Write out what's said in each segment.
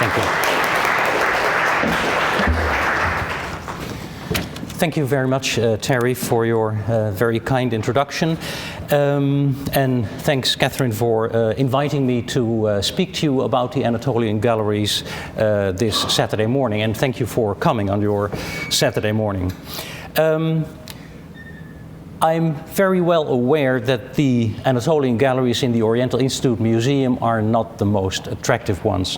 Thank you. Thank you very much, Terry, for your very kind introduction. And thanks, Catherine, for inviting me to speak to you about the Anatolian galleries this Saturday morning. And thank you for coming on your Saturday morning. I'm very well aware that the Anatolian galleries in the Oriental Institute Museum are not the most attractive ones.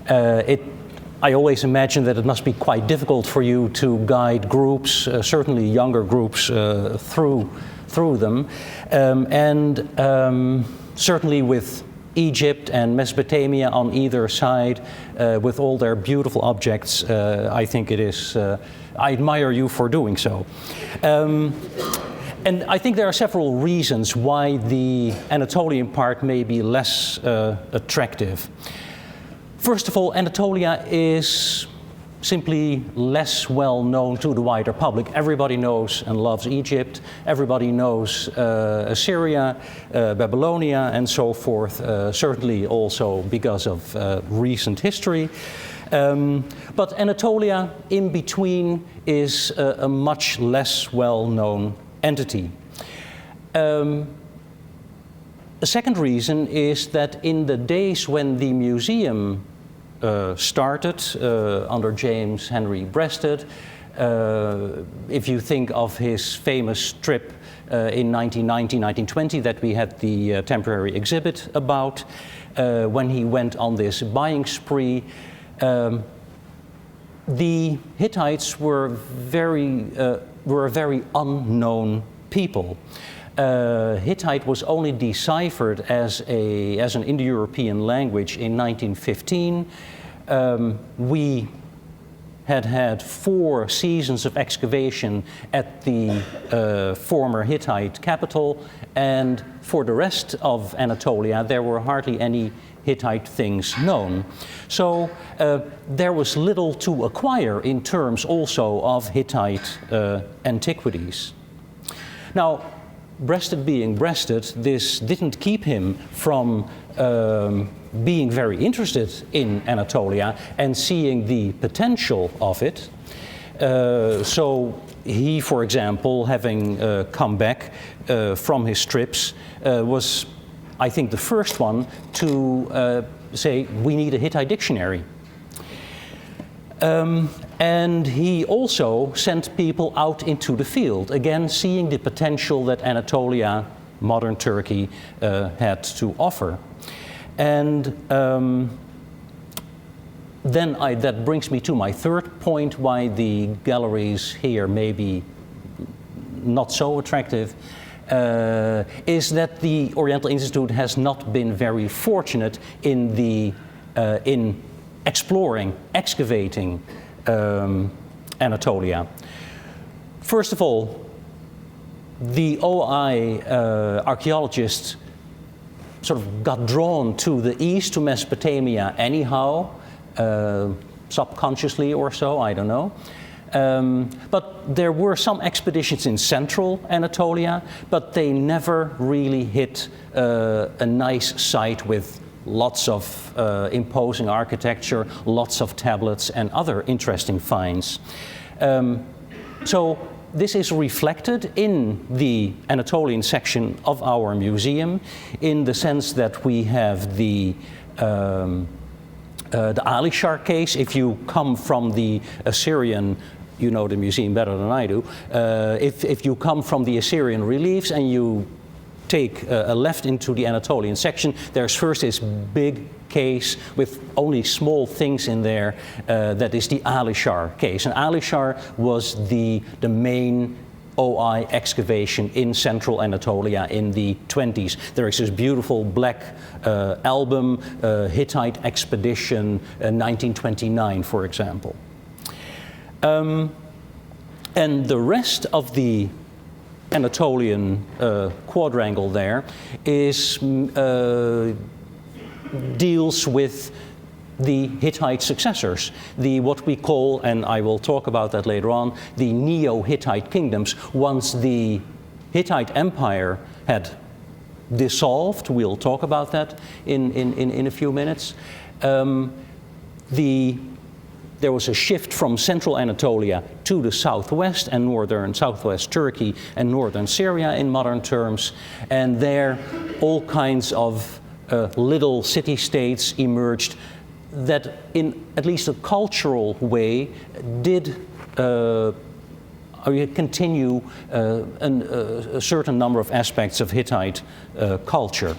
I always imagine that it must be quite difficult for you to guide groups, certainly younger groups, through them. Certainly with Egypt and Mesopotamia on either side, with all their beautiful objects, I think it is, I admire you for doing so. And I think there are several reasons why the Anatolian part may be less attractive. First of all, Anatolia is simply less well known to the wider public. Everybody knows and loves Egypt. Everybody knows Assyria, Babylonia, and so forth, certainly also because of recent history. But Anatolia, in between, is a much less well-known entity. A second reason is that in the days when the museum started under James Henry Breasted, if you think of his famous trip in 1919, 1920 that we had the temporary exhibit about, when he went on this buying spree, the Hittites were a very unknown people. Hittite was only deciphered as an Indo-European language in 1915. We had 4 seasons of excavation at the former Hittite capital, and for the rest of Anatolia there were hardly any Hittite things known. So there was little to acquire in terms also of Hittite antiquities. Now, Breasted being Breasted, this didn't keep him from being very interested in Anatolia and seeing the potential of it. So he, for example, having come back from his trips, was, I think, the first one to say, we need a Hittite dictionary. And he also sent people out into the field, again seeing the potential that Anatolia, modern Turkey, had to offer. And then that brings me to my third point, why the galleries here may be not so attractive, is that the Oriental Institute has not been very fortunate in exploring, excavating Anatolia. First of all, the OI archaeologists sort of got drawn to the east, to Mesopotamia anyhow, subconsciously or so, I don't know. But there were some expeditions in central Anatolia, but they never really hit a nice site with lots of imposing architecture, lots of tablets and other interesting finds. So this is reflected in the Anatolian section of our museum, in the sense that we have the Alishar case. If you come from the Assyrian, you know the museum better than I do, if you come from the Assyrian reliefs and you take a left into the Anatolian section, there's first this big case with only small things in there, that is the Alishar case. And Alishar was the main OI excavation in central Anatolia in the 20s. There is this beautiful black album, Hittite Expedition 1929, for example. And the rest of the Anatolian quadrangle there is deals with the Hittite successors, what we call, and I will talk about that later on, the Neo-Hittite kingdoms. Once the Hittite Empire had dissolved, we'll talk about that in a few minutes, there was a shift from central Anatolia to the southwest and southwest Turkey and northern Syria in modern terms, and there all kinds of little city-states emerged that in at least a cultural way did continue a certain number of aspects of Hittite culture.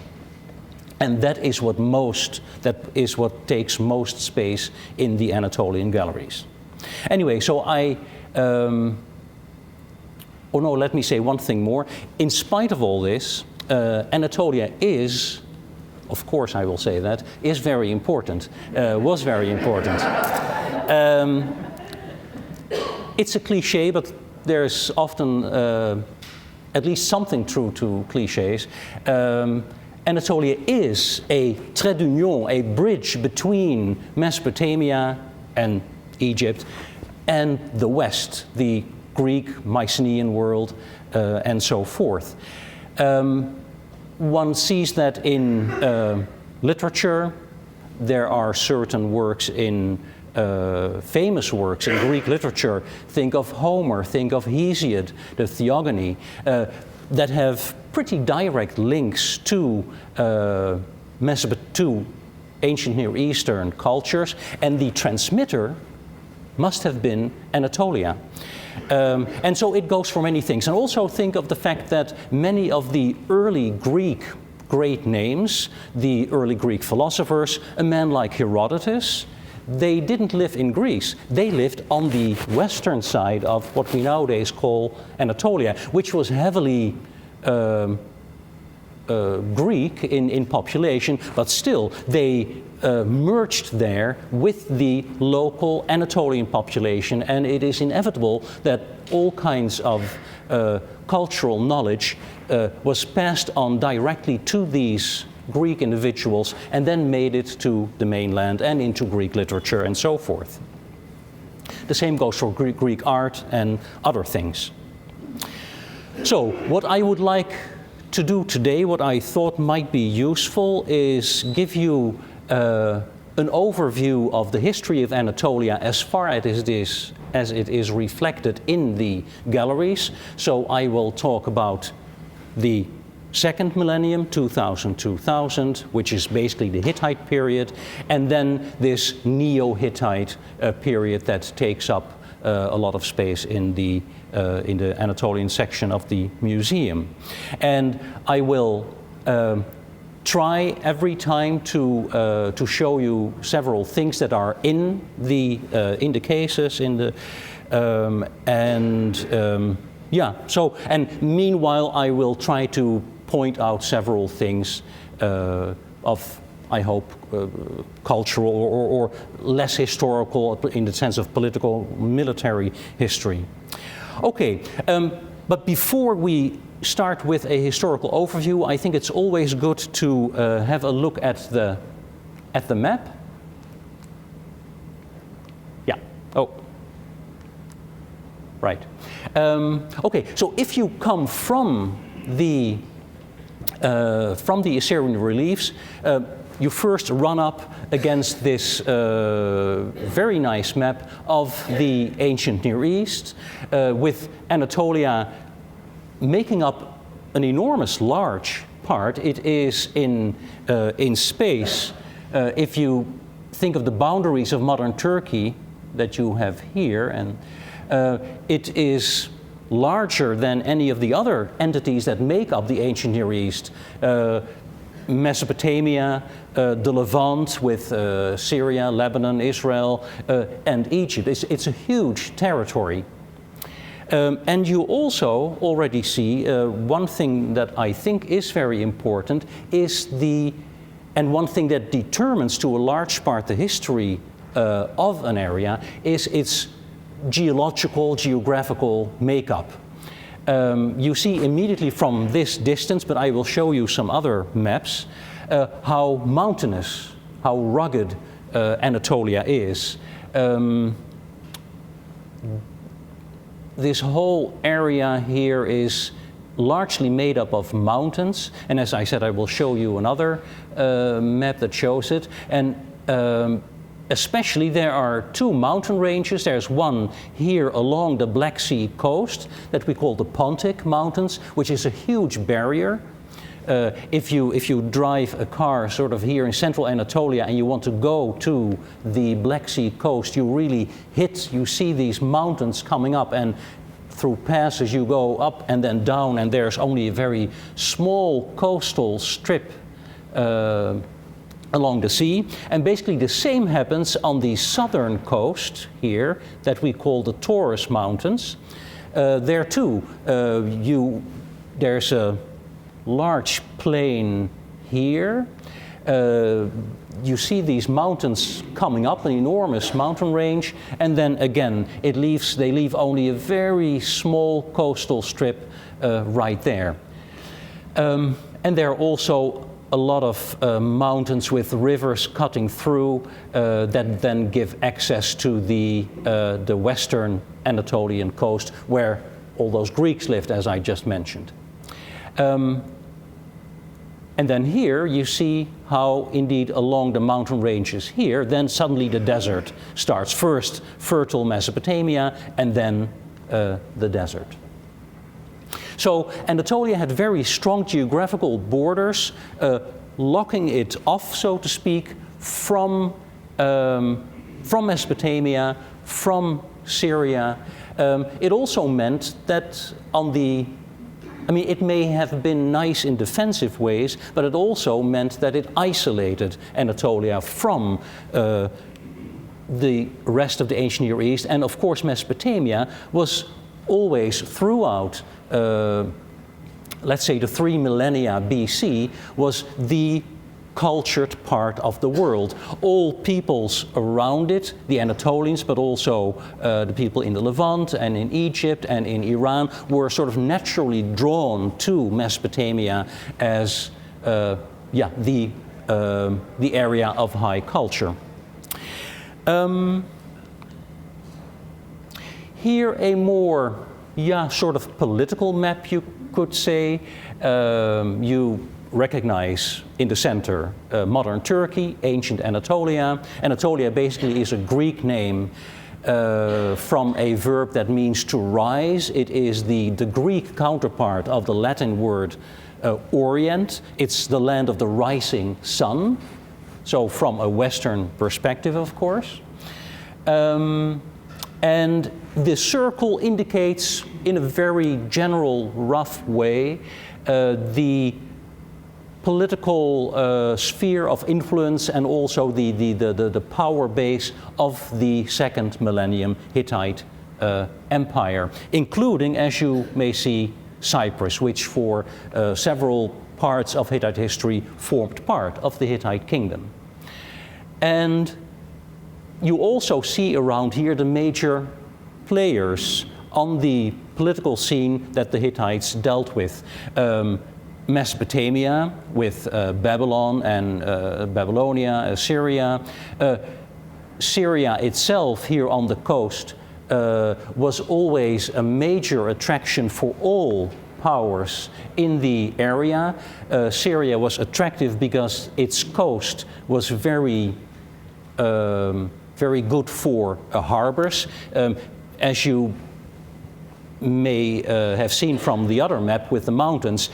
And that is what takes most space in the Anatolian galleries. Anyway, so let me say one thing more. In spite of all this, Anatolia is, of course I will say that, is very important, was very important. It's a cliche, but there's often at least something true to cliches. Anatolia is a trait d'union, a bridge between Mesopotamia and Egypt and the West, the Greek, Mycenaean world, and so forth. One sees that in literature. There are certain works famous works in Greek literature, think of Homer, think of Hesiod, the Theogony, that have pretty direct links to ancient Near Eastern cultures, and the transmitter must have been Anatolia. And so it goes for many things. And also think of the fact that many of the early Greek great names, the early Greek philosophers, a man like Herodotus, they didn't live in Greece. They lived on the western side of what we nowadays call Anatolia, which was heavily Greek in population, but still they merged there with the local Anatolian population, and it is inevitable that all kinds of cultural knowledge was passed on directly to these Greek individuals and then made it to the mainland and into Greek literature and so forth. The same goes for Greek art and other things. So what I would like to do today, what I thought might be useful, is give you an overview of the history of Anatolia as far as it is reflected in the galleries. So I will talk about the second millennium, 2000, which is basically the Hittite period, and then this Neo-Hittite period that takes up a lot of space in the Anatolian section of the museum. And I will try every time to show you several things that are in the cases, and meanwhile I will try to point out several things of, I hope, cultural or less historical in the sense of political, military history. Okay, but before we start with a historical overview, I think it's always good to have a look at the map. Yeah. Oh. Right. Okay. So if you come from the Assyrian reliefs, you first run up against this very nice map of the ancient Near East, with Anatolia making up an enormous large part. It is in space, if you think of the boundaries of modern Turkey that you have here, and it is larger than any of the other entities that make up the ancient Near East. Mesopotamia, the Levant with Syria, Lebanon, Israel, and Egypt. It's a huge territory. And you also already see one thing that I think is very important and one thing that determines to a large part the history of an area is its geographical makeup. You see immediately from this distance, but I will show you some other maps, how mountainous, how rugged Anatolia is. This whole area here is largely made up of mountains, and as I said, I will show you another map that shows it. And especially there are two mountain ranges. There's one here along the Black Sea coast that we call the Pontic Mountains, which is a huge barrier. If you drive a car sort of here in central Anatolia and you want to go to the Black Sea coast, you see these mountains coming up, and through passes you go up and then down, and there's only a very small coastal strip along the sea. And basically the same happens on the southern coast here that we call the Taurus Mountains. There too, there's a large plain here. You see these mountains coming up, an enormous mountain range, and then again they leave only a very small coastal strip right there. And there are also a lot of mountains with rivers cutting through that then give access to the western Anatolian coast, where all those Greeks lived, as I just mentioned. And then here you see how indeed along the mountain ranges here, then suddenly the desert starts. First fertile Mesopotamia, and then the desert. So Anatolia had very strong geographical borders, locking it off, so to speak, from Mesopotamia, from Syria. It also meant that it may have been nice in defensive ways, but it also meant that it isolated Anatolia from the rest of the ancient Near East. And of course Mesopotamia was always throughout, let's say the 3 millennia BC, was the cultured part of the world. All peoples around it, the Anatolians, but also the people in the Levant and in Egypt and in Iran, were sort of naturally drawn to Mesopotamia as the area of high culture. Here a more sort of political map, you could say. You recognize in the center modern Turkey, ancient Anatolia. Anatolia basically is a Greek name from a verb that means to rise. It is the Greek counterpart of the Latin word Orient. It's the land of the rising sun, so from a Western perspective, of course. And the circle indicates in a very general, rough way the political sphere of influence and also the power base of the second millennium Hittite Empire, including, as you may see, Cyprus, which for several parts of Hittite history formed part of the Hittite kingdom. And you also see around here the major players on the political scene that the Hittites dealt with. Mesopotamia with Babylon and Babylonia, Syria. Syria itself here on the coast was always a major attraction for all powers in the area. Syria was attractive because its coast was very good for harbors. As you may have seen from the other map with the mountains,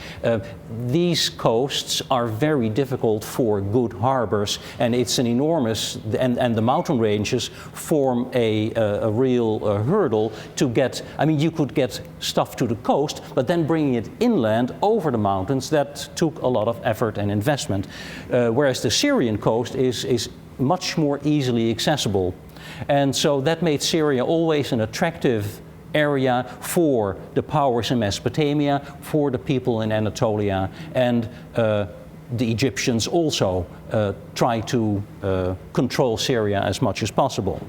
these coasts are very difficult for good harbors, and it's an enormous, and the mountain ranges form a real hurdle to get. You could get stuff to the coast, but then bringing it inland over the mountains, that took a lot of effort and investment, whereas the Syrian coast is much more easily accessible. And so that made Syria always an attractive area for the powers in Mesopotamia, for the people in Anatolia, and the Egyptians also try to control Syria as much as possible.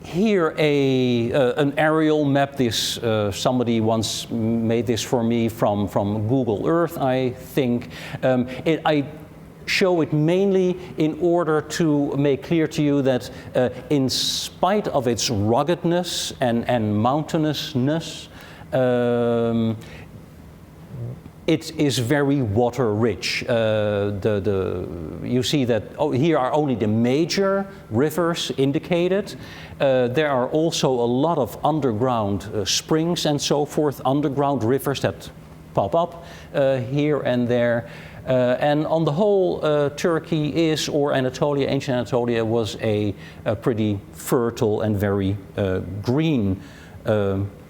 Here an aerial map. This somebody once made this for me from Google Earth, I think. I show it mainly in order to make clear to you that in spite of its ruggedness and mountainousness, it is very water rich. You see that here are only the major rivers indicated. There are also a lot of underground springs and so forth, underground rivers that pop up here and there. And on the whole, Turkey is, or Anatolia, ancient Anatolia, was a pretty fertile and very green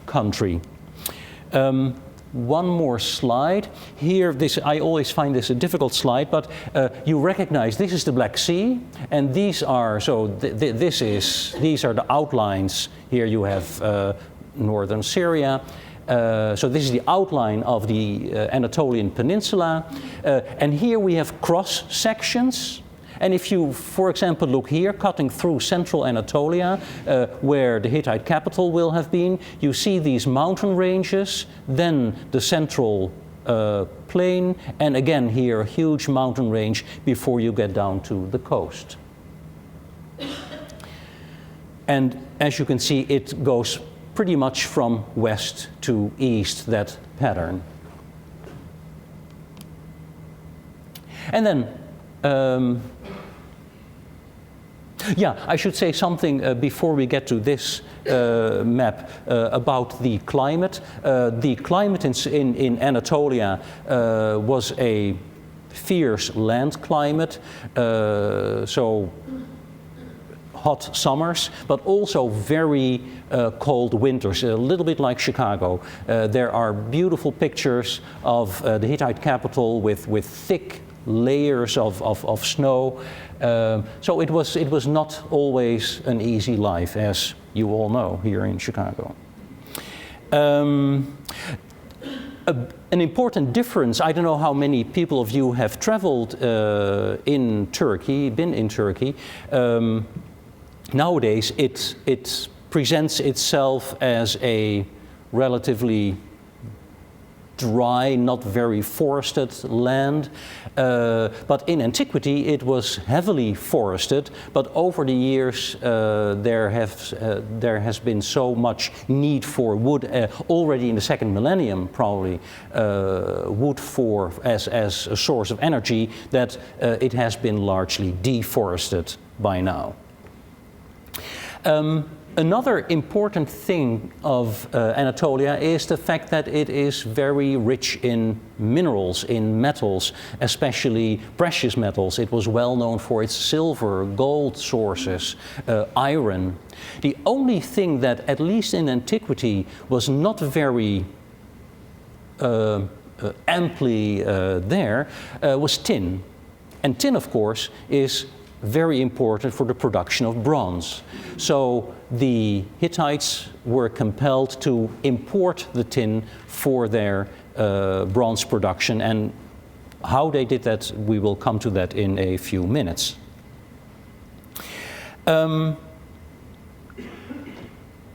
country. One more slide. Here, I always find this a difficult slide, but you recognize this is the Black Sea, and these are, these are the outlines. Here you have northern Syria. So this is the outline of the Anatolian Peninsula, and here we have cross sections. And if you, for example, look here, cutting through central Anatolia, where the Hittite capital will have been, you see these mountain ranges, then the central plain, and again here a huge mountain range before you get down to the coast. And as you can see, it goes pretty much from west to east, that pattern. And then, yeah, I should say something before we get to this map about the climate. The climate in Anatolia was a fierce land climate, so hot summers, but also very cold winters, a little bit like Chicago. There are beautiful pictures of the Hittite capital with thick layers of snow. So it was not always an easy life, as you all know here in Chicago. An important difference, I don't know how many people of you have traveled in Turkey, been in Turkey. Nowadays it presents itself as a relatively dry, not very forested land, but in antiquity it was heavily forested, but over the years there has been so much need for wood, already in the second millennium probably, wood as a source of energy, that it has been largely deforested by now. Another important thing of Anatolia is the fact that it is very rich in minerals, in metals, especially precious metals. It was well known for its silver, gold sources, iron. The only thing that, at least in antiquity, was not very amply there was tin. And tin, of course, is very important for the production of bronze. So the Hittites were compelled to import the tin for their bronze production, and how they did that, we will come to that in a few minutes.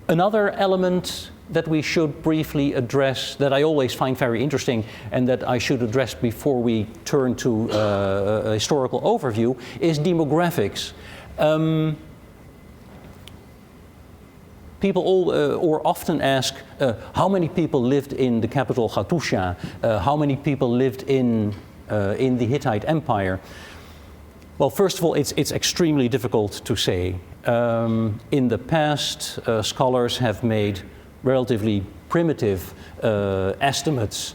Another element that we should briefly address, that I always find very interesting and that I should address before we turn to a historical overview, is demographics. People often ask how many people lived in the capital Hattusha, how many people lived in the Hittite Empire. Well, first of all, it's extremely difficult to say. In the past, scholars have made relatively primitive estimates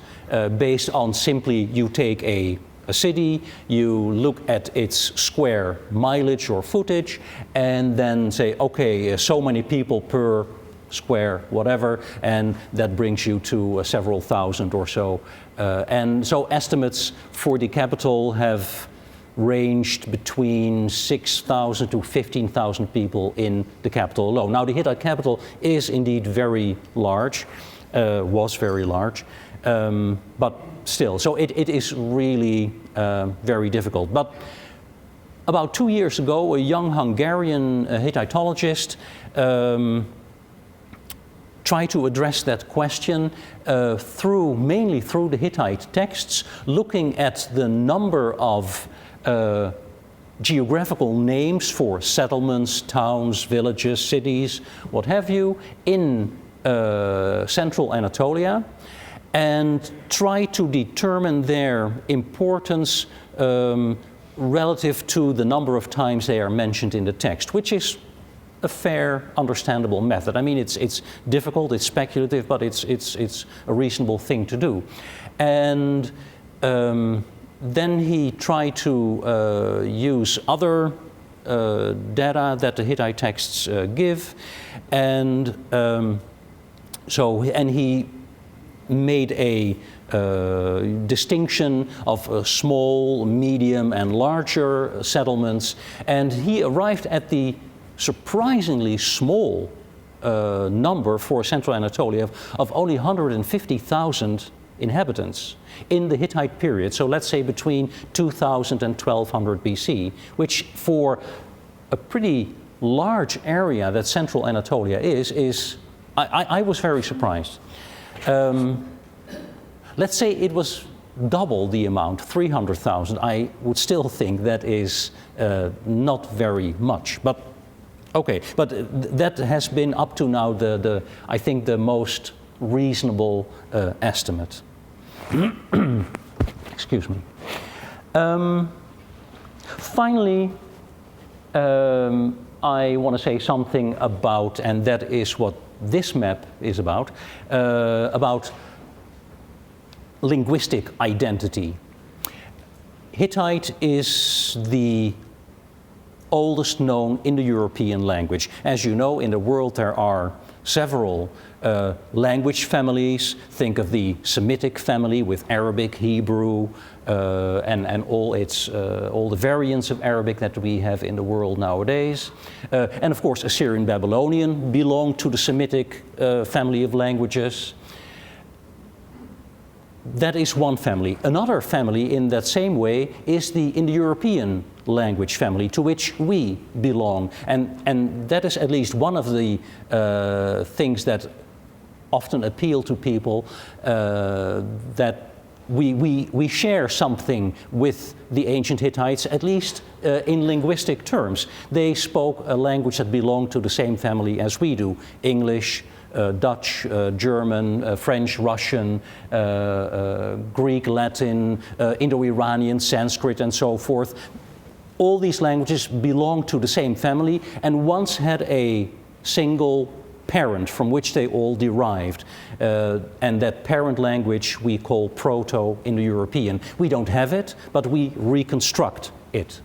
based on simply you take a city, you look at its square mileage or footage, and then say, okay, so many people per square whatever, and that brings you to several thousand or so. And so estimates for the capital have ranged between 6,000 to 15,000 people in the capital alone. Now the Hittite capital is indeed very large, was very large, but still, so it is really very difficult. But about 2 years ago, a young Hungarian Hittitologist tried to address that question mainly through the Hittite texts, looking at the number of geographical names for settlements, towns, villages, cities, what have you, in central Anatolia, and try to determine their importance relative to the number of times they are mentioned in the text, which is a fair, understandable method. I mean, it's difficult, it's speculative, but it's a reasonable thing to do. And then he tried to use other data that the Hittite texts give, and he made a distinction of small, medium, and larger settlements, and he arrived at the surprisingly small number for Central Anatolia of only 150,000 inhabitants in the Hittite period, so let's say between 2000 and 1200 BC, which for a pretty large area that Central Anatolia is I was very surprised. Let's say it was double the amount, 300,000. I would still think that is not very much, but okay. But that has been up to now I think the most reasonable estimate. Excuse me. Finally, I want to say something about, and that is what this map is about linguistic identity. Hittite is the oldest known Indo-European language. As you know, in the world there are several language families. Think of the Semitic family with Arabic, Hebrew, and all the variants of Arabic that we have in the world nowadays. And of course, Assyrian Babylonian belonged to the Semitic family of languages. That is one family. Another family in that same way is the Indo-European language family, to which we belong. And that is at least one of the things that often appeal to people, that we share something with the ancient Hittites, at least in linguistic terms. They spoke a language that belonged to the same family as we do: English, Dutch, German, French, Russian, Greek, Latin, Indo-Iranian, Sanskrit, and so forth. All these languages belong to the same family and once had a single parent from which they all derived. And that parent language we call Proto-Indo-European. We don't have it, but we reconstruct it.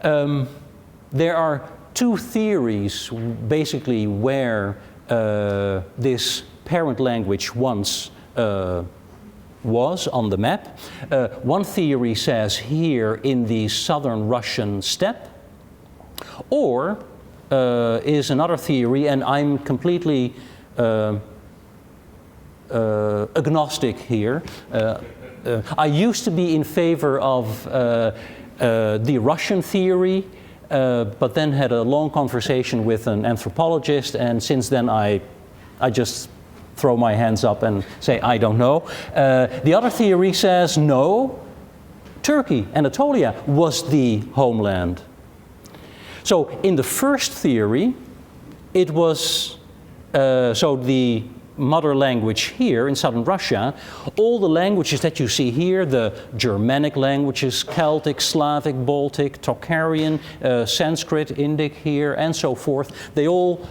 There are two theories basically where this parent language once was on the map. One theory says here in the southern Russian steppe, or is another theory, and I'm completely agnostic here. I used to be in favor of the Russian theory, but then had a long conversation with an anthropologist, and since then I just throw my hands up and say I don't know. The other theory says no, Turkey, Anatolia was the homeland. So in the first theory, it was so the mother language here in southern Russia, all the languages that you see here, the Germanic languages, Celtic, Slavic, Baltic, Tocharian, Sanskrit, Indic here, and so forth, they all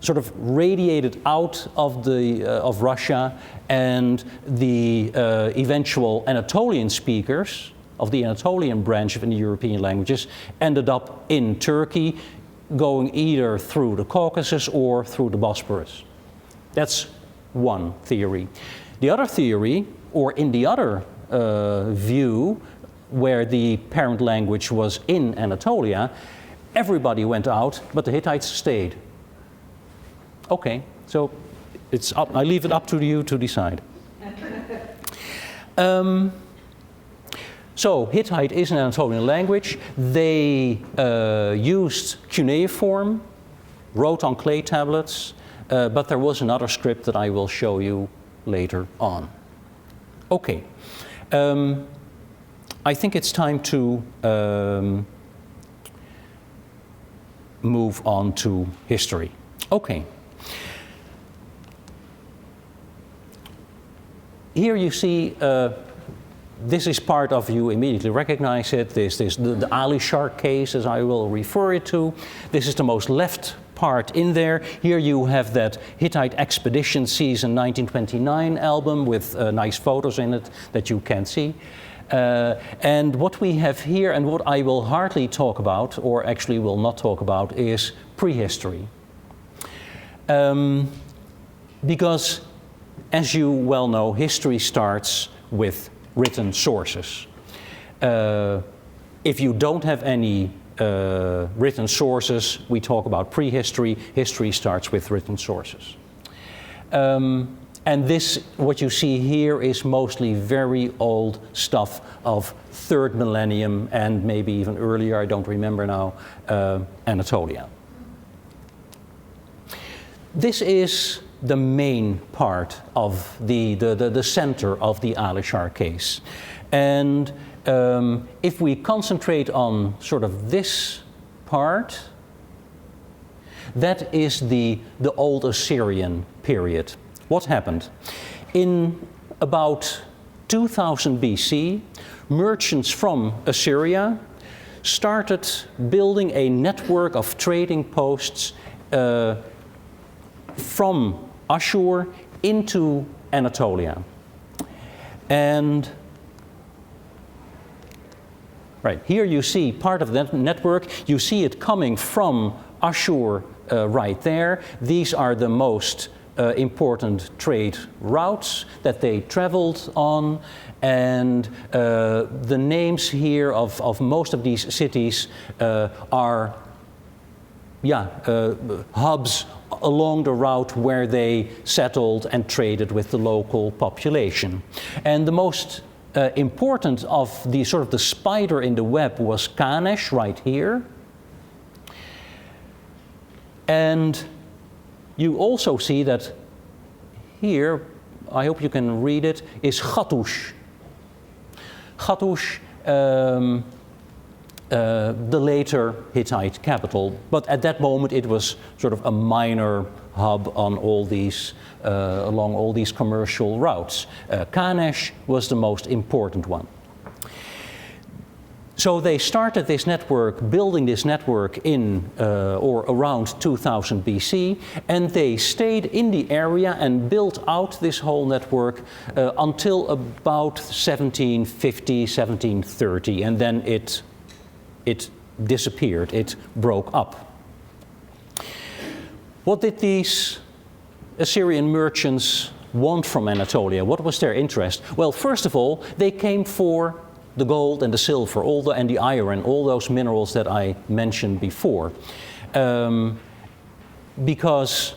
sort of radiated out of Russia, and the eventual Anatolian speakers of the Anatolian branch of Indo-European languages ended up in Turkey, going either through the Caucasus or through the Bosporus. That's one theory. The other theory, or in the other view, where the parent language was in Anatolia, everybody went out, but the Hittites stayed. Okay, so it's up, I leave it up to you to decide. So Hittite is an Anatolian language. They used cuneiform, wrote on clay tablets, but there was another script that I will show you later on. Okay, I think it's time to move on to history. Okay. here you see, this is part of, you immediately recognize it, the Alishar case, as I will refer it to. This is the most left part in there. Here you have that Hittite Expedition Season 1929 album with nice photos in it that you can see. And what we have here, and what I will hardly talk about, or actually will not talk about, is prehistory. Because, as you well know, history starts with written sources. If you don't have any written sources, we talk about prehistory. History starts with written sources. And this, what you see here, is mostly very old stuff of 3rd millennium and maybe even earlier, I don't remember now, Anatolia. This is the main part of the center of the Alishar case. And if we concentrate on sort of this part, that is the Old Assyrian period. What happened? In about 2000 BC, merchants from Assyria started building a network of trading posts from Ashur into Anatolia. And right here you see part of that network. You see it coming from Ashur right there. These are the most important trade routes that they traveled on, and the names here of most of these cities are hubs along the route where they settled and traded with the local population. And the most important of the sort of the spider in the web was Kanesh right here. And you also see that here, I hope you can read it, is Hattush. Hattush, the later Hittite capital, but at that moment it was sort of a minor hub on all these, along all these commercial routes. Kanesh was the most important one. So they started this network, building this network in or around 2000 BC, and they stayed in the area and built out this whole network until about 1750, 1730, and then it disappeared, it broke up. What did these Assyrian merchants want from Anatolia? What was their interest? Well, first of all, they came for the gold and the silver, and the iron, all those minerals that I mentioned before. Because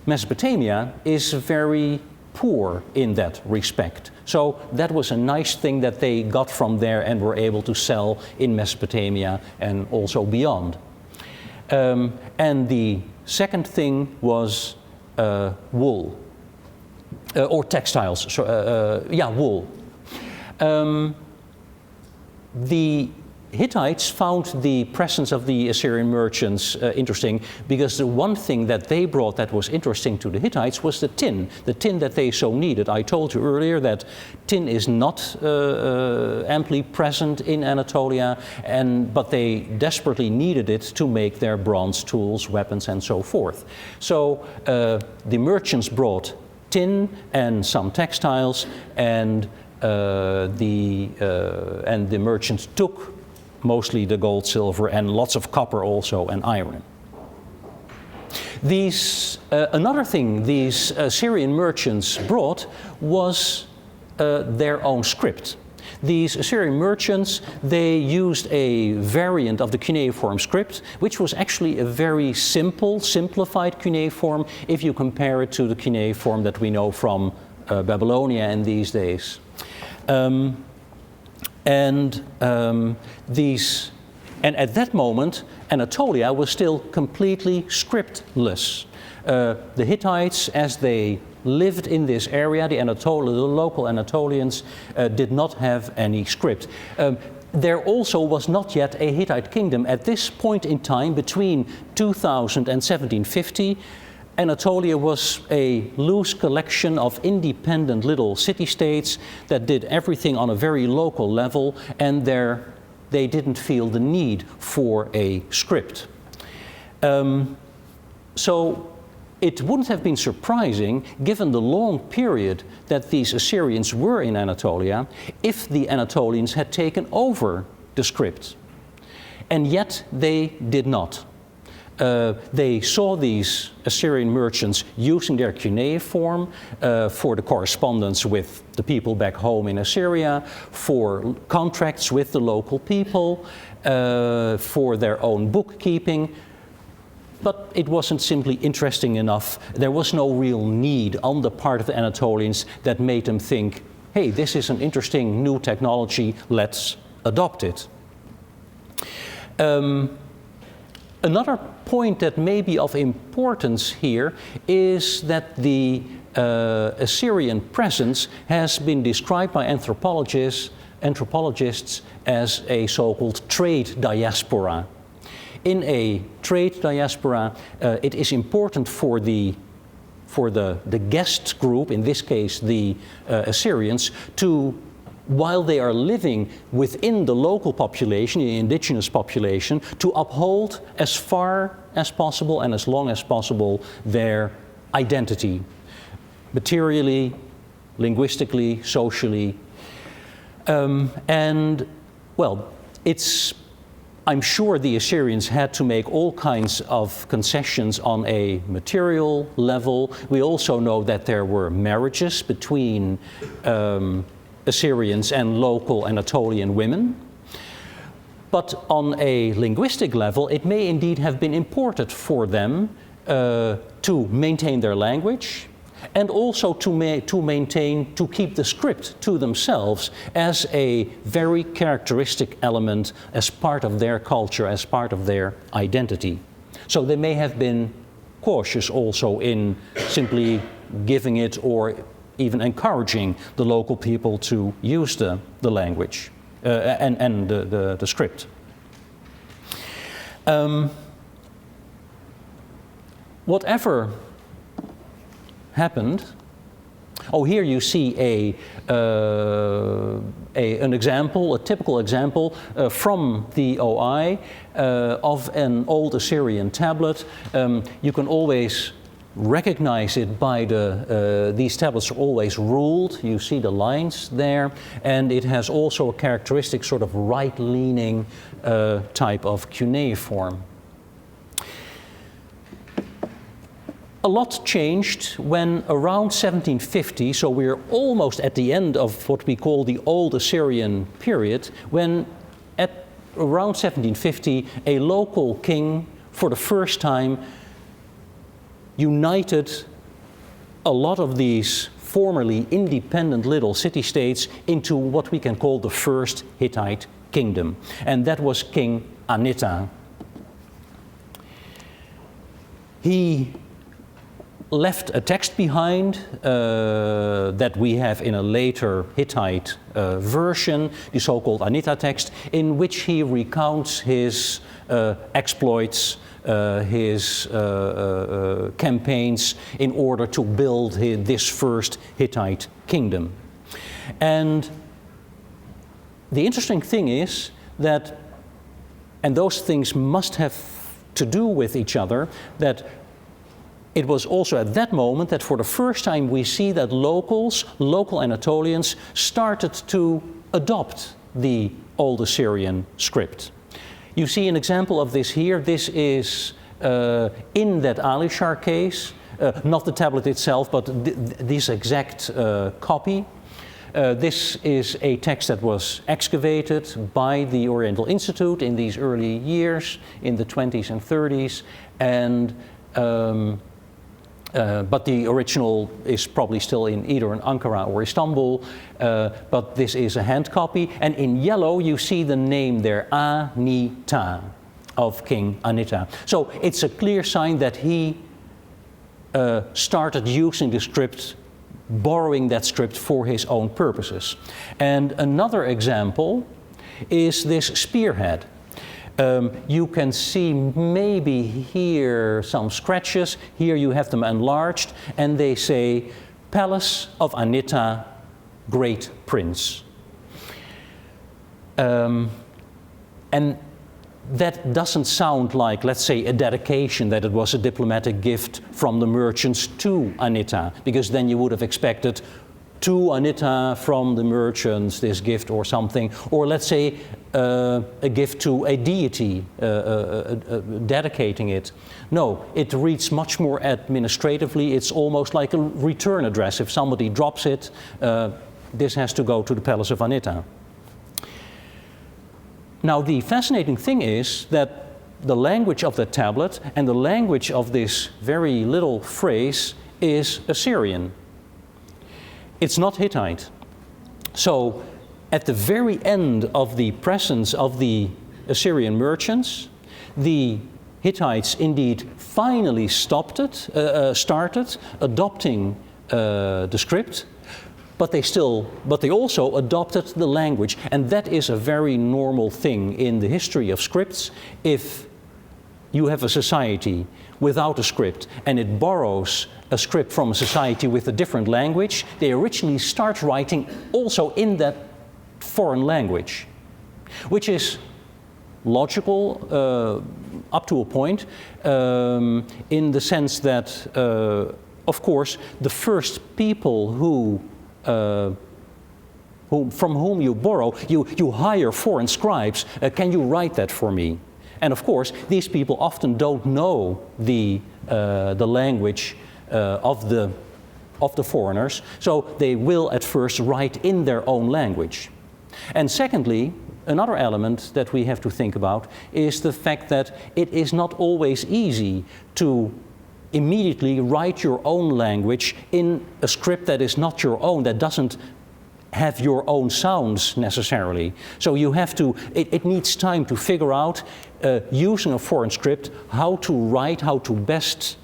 Mesopotamia is very poor in that respect. So that was a nice thing that they got from there and were able to sell in Mesopotamia and also beyond. And the second thing was wool, or textiles, wool. The Hittites found the presence of the Assyrian merchants interesting because the one thing that they brought that was interesting to the Hittites was the tin that they so needed. I told you earlier that tin is not amply present in Anatolia, but they desperately needed it to make their bronze tools, weapons, and so forth. So the merchants brought tin and some textiles, and the merchants took mostly the gold, silver, and lots of copper also, and iron. Another thing these Assyrian merchants brought was their own script. These Assyrian merchants, they used a variant of the cuneiform script, which was actually a very simplified cuneiform if you compare it to the cuneiform that we know from Babylonia in these days. And at that moment, Anatolia was still completely scriptless. The Hittites, as they lived in this area, the local Anatolians, did not have any script. There also was not yet a Hittite kingdom. At this point in time, between 2000 and 1750, Anatolia was a loose collection of independent little city-states that did everything on a very local level, and they didn't feel the need for a script. So it wouldn't have been surprising, given the long period that these Assyrians were in Anatolia, if the Anatolians had taken over the script. And yet they did not. They saw these Assyrian merchants using their cuneiform for the correspondence with the people back home in Assyria, for contracts with the local people, for their own bookkeeping. But it wasn't simply interesting enough. There was no real need on the part of the Anatolians that made them think, hey, this is an interesting new technology, let's adopt it. Another point that may be of importance here is that the Assyrian presence has been described by anthropologists as a so-called trade diaspora. In a trade diaspora, it is important for the guest group, in this case the Assyrians, to, while they are living within the local population, the indigenous population, to uphold as far as possible and as long as possible their identity, materially, linguistically, socially. And, well, I'm sure the Assyrians had to make all kinds of concessions on a material level. We also know that there were marriages between Assyrians and local Anatolian women. But on a linguistic level, it may indeed have been important for them to maintain their language, and also to keep the script to themselves as a very characteristic element, as part of their culture, as part of their identity. So they may have been cautious also in simply giving it or even encouraging the local people to use the language and the script. Whatever happened. Oh, here you see an example, a typical example from the OI of an old Assyrian tablet. You can always recognize it by these tablets are always ruled. You see the lines there, and it has also a characteristic sort of right-leaning type of cuneiform. A lot changed when around 1750, so we're almost at the end of what we call the Old Assyrian period, when at around 1750 a local king for the first time united a lot of these formerly independent little city-states into what we can call the first Hittite kingdom, and that was King Anita. He left a text behind that we have in a later Hittite version, the so-called Anita text, in which he recounts his exploits, his campaigns in order to build this first Hittite kingdom. And the interesting thing is that, and those things must have to do with each other, that it was also at that moment that for the first time we see that local Anatolians, started to adopt the Old Assyrian script. You see an example of this here. This is in that Alishar case, not the tablet itself, but this exact copy. This is a text that was excavated by the Oriental Institute in these early years, in the 20s and 30s, and but the original is probably still in either in Ankara or Istanbul, but this is a hand copy, and in yellow you see the name there, Anita, of King Anita. So it's a clear sign that he started using the script, borrowing that script for his own purposes. And another example is this spearhead. You can see maybe here some scratches. Here you have them enlarged, and they say, Palace of Anita, Great Prince. And that doesn't sound like, let's say, a dedication, that it was a diplomatic gift from the merchants to Anita, because then you would have expected to Anita from the merchants this gift or something, or let's say a gift to a deity, dedicating it. No, it reads much more administratively. It's almost like a return address. If somebody drops it, this has to go to the Palace of Anita. Now, the fascinating thing is that the language of the tablet and the language of this very little phrase is Assyrian. It's not Hittite. So, at the very end of the presence of the Assyrian merchants, the Hittites indeed finally started adopting the script. But they also adopted the language, and that is a very normal thing in the history of scripts. If you have a society without a script and it borrows a script from a society with a different language, they originally start writing also in that foreign language, which is logical up to a point, in the sense that, of course, the first people from whom you borrow, you hire foreign scribes. Can you write that for me? And of course, these people often don't know the language of the foreigners, so they will at first write in their own language. And secondly, another element that we have to think about is the fact that it is not always easy to immediately write your own language in a script that is not your own, that doesn't have your own sounds necessarily. So you have to, it needs time to figure out, using a foreign script, how to write, how to best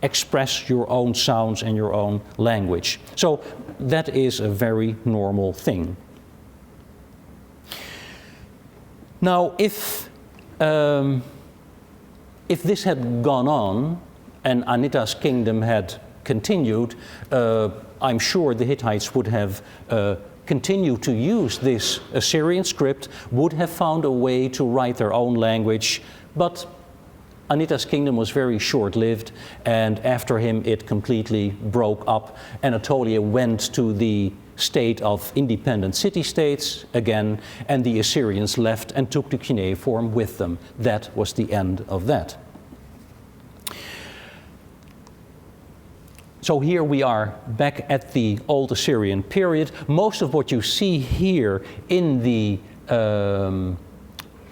express your own sounds and your own language. So that is a very normal thing. Now, if this had gone on, and Anita's kingdom had continued, I'm sure the Hittites would have continued to use this Assyrian script, would have found a way to write their own language, but Anita's kingdom was very short-lived, and after him it completely broke up. Anatolia went to the state of independent city-states again, and the Assyrians left and took the cuneiform with them. That was the end of that. So here we are back at the Old Assyrian period. Most of what you see here in the,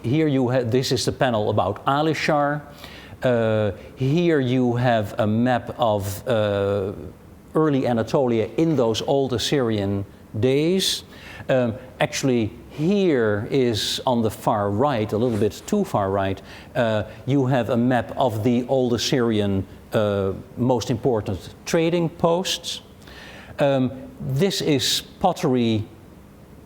this is the panel about Alishar. Here you have a map of early Anatolia in those Old Assyrian days. Actually, here is on the far right, a little bit too far right, you have a map of the Old Assyrian most important trading posts. This is pottery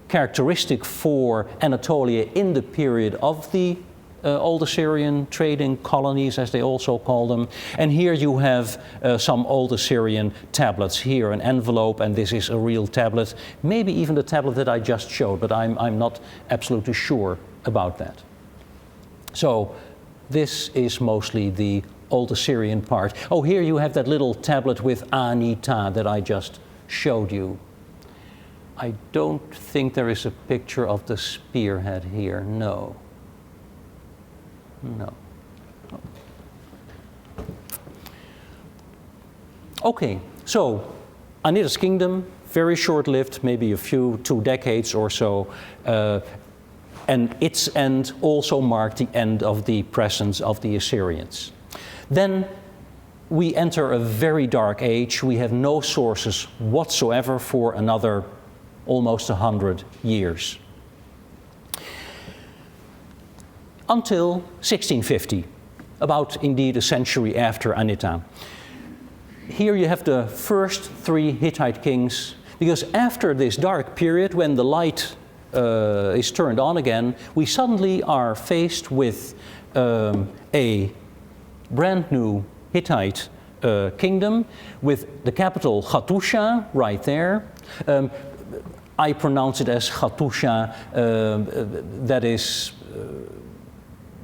characteristic for Anatolia in the period of the Old Assyrian trading colonies, as they also call them. And here you have some Old Assyrian tablets. Here an envelope, and this is a real tablet. Maybe even the tablet that I just showed, but I'm not absolutely sure about that. So this is mostly the Old Assyrian part. Oh, here you have that little tablet with anita that I just showed you. I don't think there is a picture of the spearhead here. No. No. Okay, so Anita's kingdom, very short-lived, maybe 2 decades or so, and its end also marked the end of the presence of the Assyrians. Then we enter a very dark age. We have no sources whatsoever for another almost 100 years. Until 1650, about indeed a century after Anita. Here you have the first 3 Hittite kings, because after this dark period when the light is turned on again, we suddenly are faced with a brand new Hittite kingdom with the capital Hattusha right there. I pronounce it as Hattusha.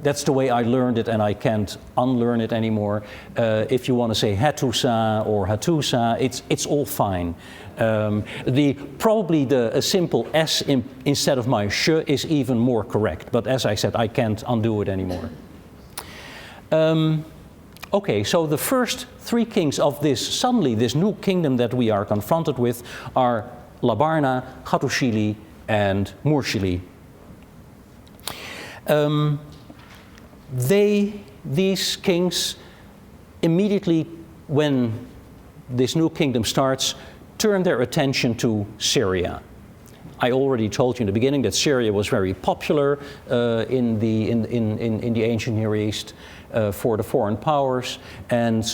That's the way I learned it, and I can't unlearn it anymore. If you want to say Hattusa or Hattusa, it's all fine. Probably a simple S instead of my sh is even more correct. But as I said, I can't undo it anymore. Okay, so the first three kings of this new kingdom that we are confronted with are Labarna, Hattushili, and Murshili. These kings immediately, when this new kingdom starts, turn their attention to Syria. I already told you in the beginning that Syria was very popular in the ancient Near East for the foreign powers, and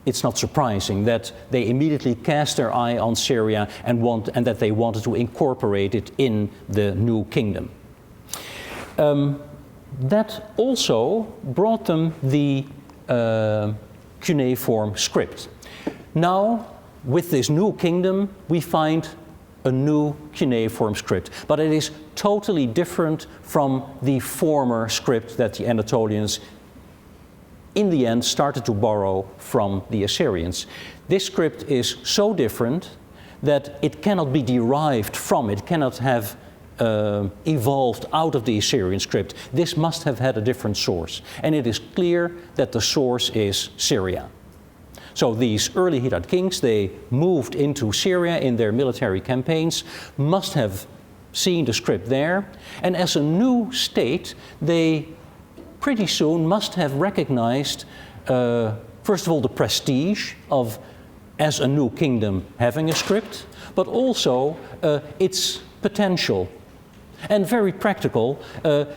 it's not surprising that they immediately cast their eye on Syria and that they wanted to incorporate it in the new kingdom. That also brought them the cuneiform script. Now, with this new kingdom, we find a new cuneiform script, but it is totally different from the former script that the Anatolians in the end started to borrow from the Assyrians. This script is so different that it cannot be derived from it, cannot have evolved out of the Assyrian script. This must have had a different source, and it is clear that the source is Syria. So these early Hittite kings, they moved into Syria in their military campaigns, must have seen the script there, and as a new state, they pretty soon must have recognized, first of all, the prestige of, as a new kingdom, having a script, but also its potential. And very practical,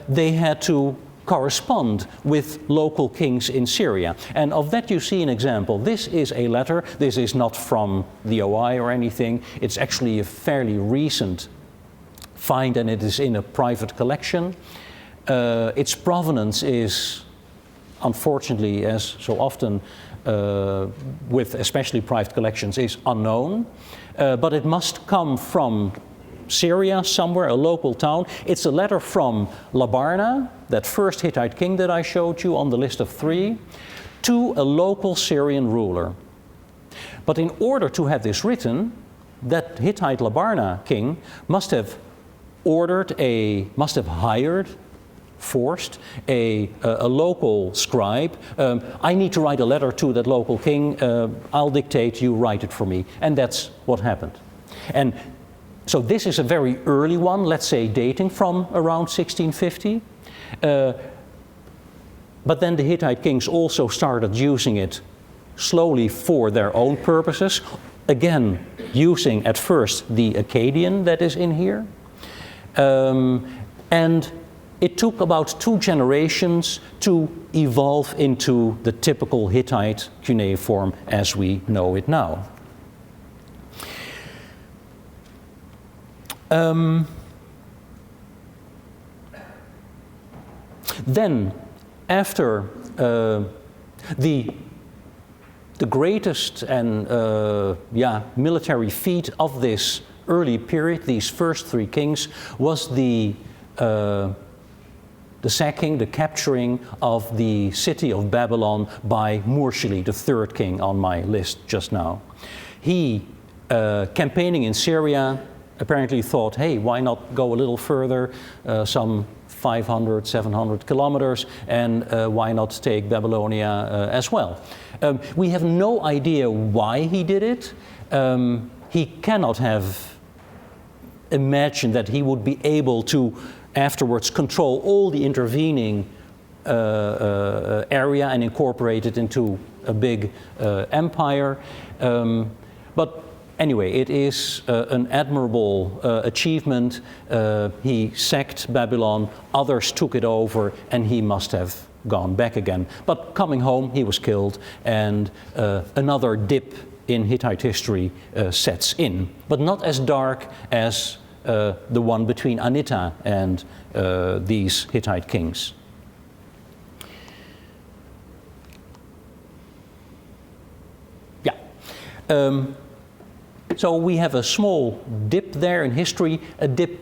they had to correspond with local kings in Syria. And of that you see an example. This is a letter. This is not from the OI or anything. It's actually a fairly recent find, and it is in a private collection. Its provenance is, unfortunately, as so often with especially private collections, is unknown. But it must come from Syria, somewhere, a local town. It's a letter from Labarna, that first Hittite king that I showed you on the list of three, to a local Syrian ruler. But in order to have this written, that Hittite Labarna king must have forced a local scribe. I need to write a letter to that local king. I'll dictate, you write it for me. And that's what happened. And so this is a very early one, let's say dating from around 1650. But then the Hittite kings also started using it slowly for their own purposes. Again, using at first the Akkadian that is in here. And it took about 2 generations to evolve into the typical Hittite cuneiform as we know it now. Then, after the greatest and military feat of this early period, these first 3 kings, was the sacking, the capturing of the city of Babylon by Murshili, the 3rd king on my list just now. He, campaigning in Syria, apparently thought, hey, why not go a little further, some 500, 700 kilometers, and why not take Babylonia as well? We have no idea why he did it. He cannot have imagined that he would be able to afterwards control all the intervening area and incorporate it into a big empire. But anyway, it is an admirable achievement. He sacked Babylon, others took it over, and he must have gone back again. But coming home, he was killed, and another dip in Hittite history sets in, but not as dark as the one between Anita and these Hittite kings. So we have a small dip there in history, a dip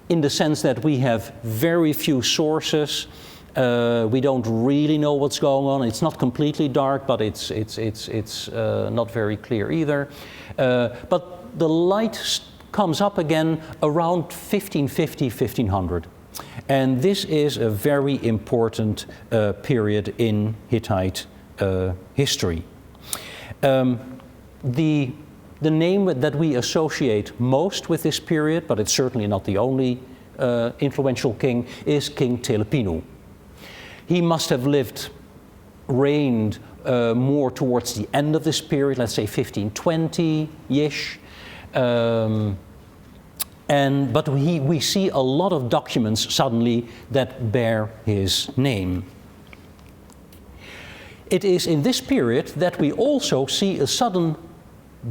in the sense that we have very few sources. We don't really know what's going on. It's not completely dark, but it's not very clear either. But the light comes up again around 1550, 1500. And this is a very important period in Hittite history. The name that we associate most with this period, but it's certainly not the only influential king, is King Telepinu. He must have reigned more towards the end of this period, let's say 1520-ish. But we see a lot of documents suddenly that bear his name. It is in this period that we also see a sudden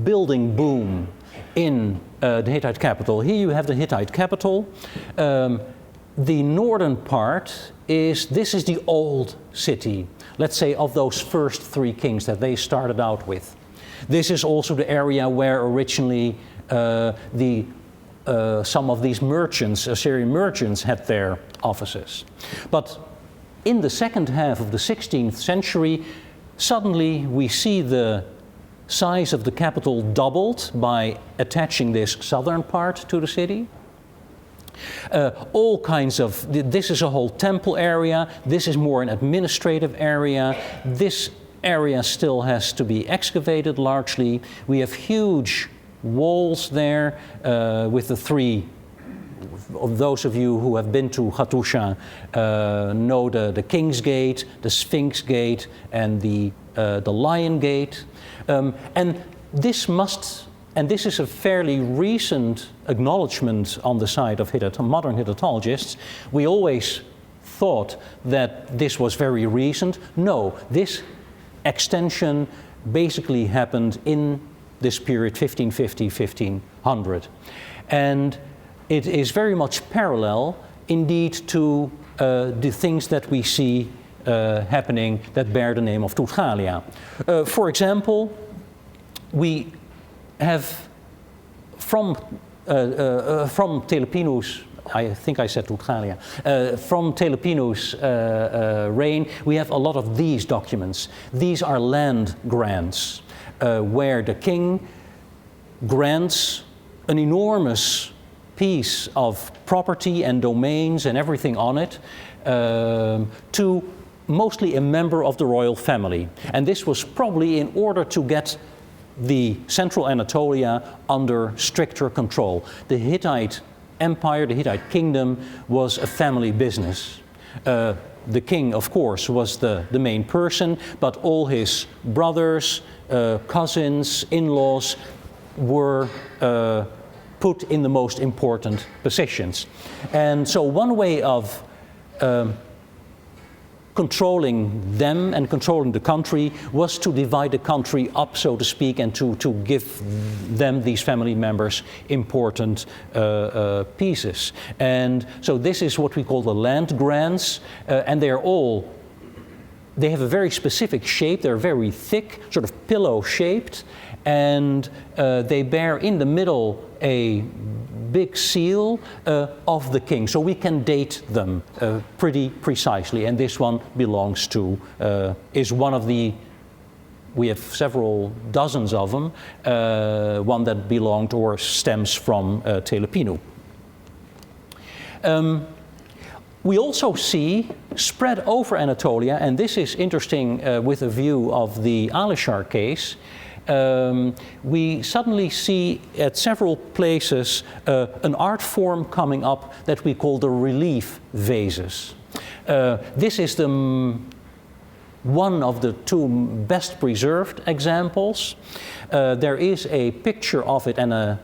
building boom in the Hittite capital. Here you have the Hittite capital. The northern part is the old city, let's say of those first three kings that they started out with. This is also the area where originally some of these merchants, Assyrian merchants, had their offices. But in the second half of the 16th century, suddenly we see the size of the capital doubled by attaching this southern part to the city. All kinds of, this is a whole temple area, this is more an administrative area, this area still has to be excavated largely. We have huge walls there with the three, of those of you who have been to Hattusha know the King's Gate, the Sphinx Gate, and the Lion Gate. And this is a fairly recent acknowledgement on the side of modern Hittitologists. We always thought that this was very recent. No, this extension basically happened in this period, 1550, 1500. And it is very much parallel, indeed, to the things that we see happening that bear the name of Tudgalia. For example, we have from Telepinu's, I think I said Tudgalia, from Telepinu's reign, we have a lot of these documents. These are land grants, where the king grants an enormous piece of property and domains and everything on it to mostly a member of the royal family. And this was probably in order to get the central Anatolia under stricter control. The Hittite Empire, the Hittite kingdom, was a family business. The king, of course, was the main person, but all his brothers, cousins, in-laws were put in the most important positions. And so one way of controlling them and controlling the country was to divide the country up, so to speak, and to give them, these family members, important pieces. And so this is what we call the land grants, and they have a very specific shape. They're very thick, sort of pillow-shaped, and they bear in the middle a big seal of the king. So we can date them pretty precisely, and this one belongs to, is one of the, we have several dozens of them, one that belonged or stems from Telepinu. We also see spread over Anatolia, and this is interesting with a view of the Alishar case, we suddenly see at several places an art form coming up that we call the relief vases. This is one of the two best preserved examples. There is a picture of it and a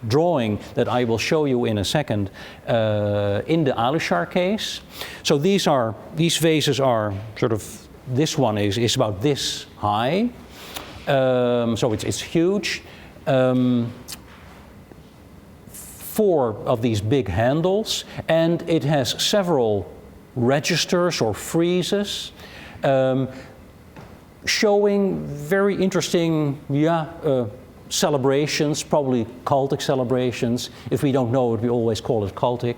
drawing that I will show you in a second in the Alishar case. So these vases are sort of, this one is about this high. So it's huge. 4 of these big handles, and it has several registers or friezes showing very interesting celebrations, probably cultic celebrations. If we don't know it, we always call it cultic.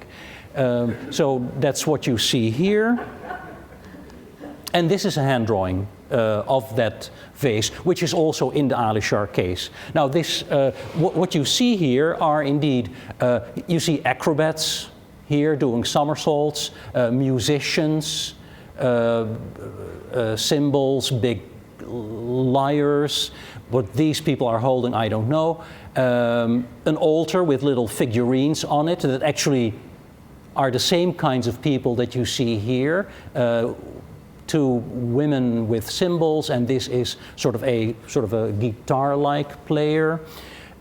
So that's what you see here. And this is a hand drawing of that vase, which is also in the Alishar case. Now this, what you see here are indeed, you see acrobats here doing somersaults, musicians, cymbals, big lyres. What these people are holding, I don't know. An altar with little figurines on it that actually are the same kinds of people that you see here. 2 women with cymbals, and this is sort of a guitar-like player.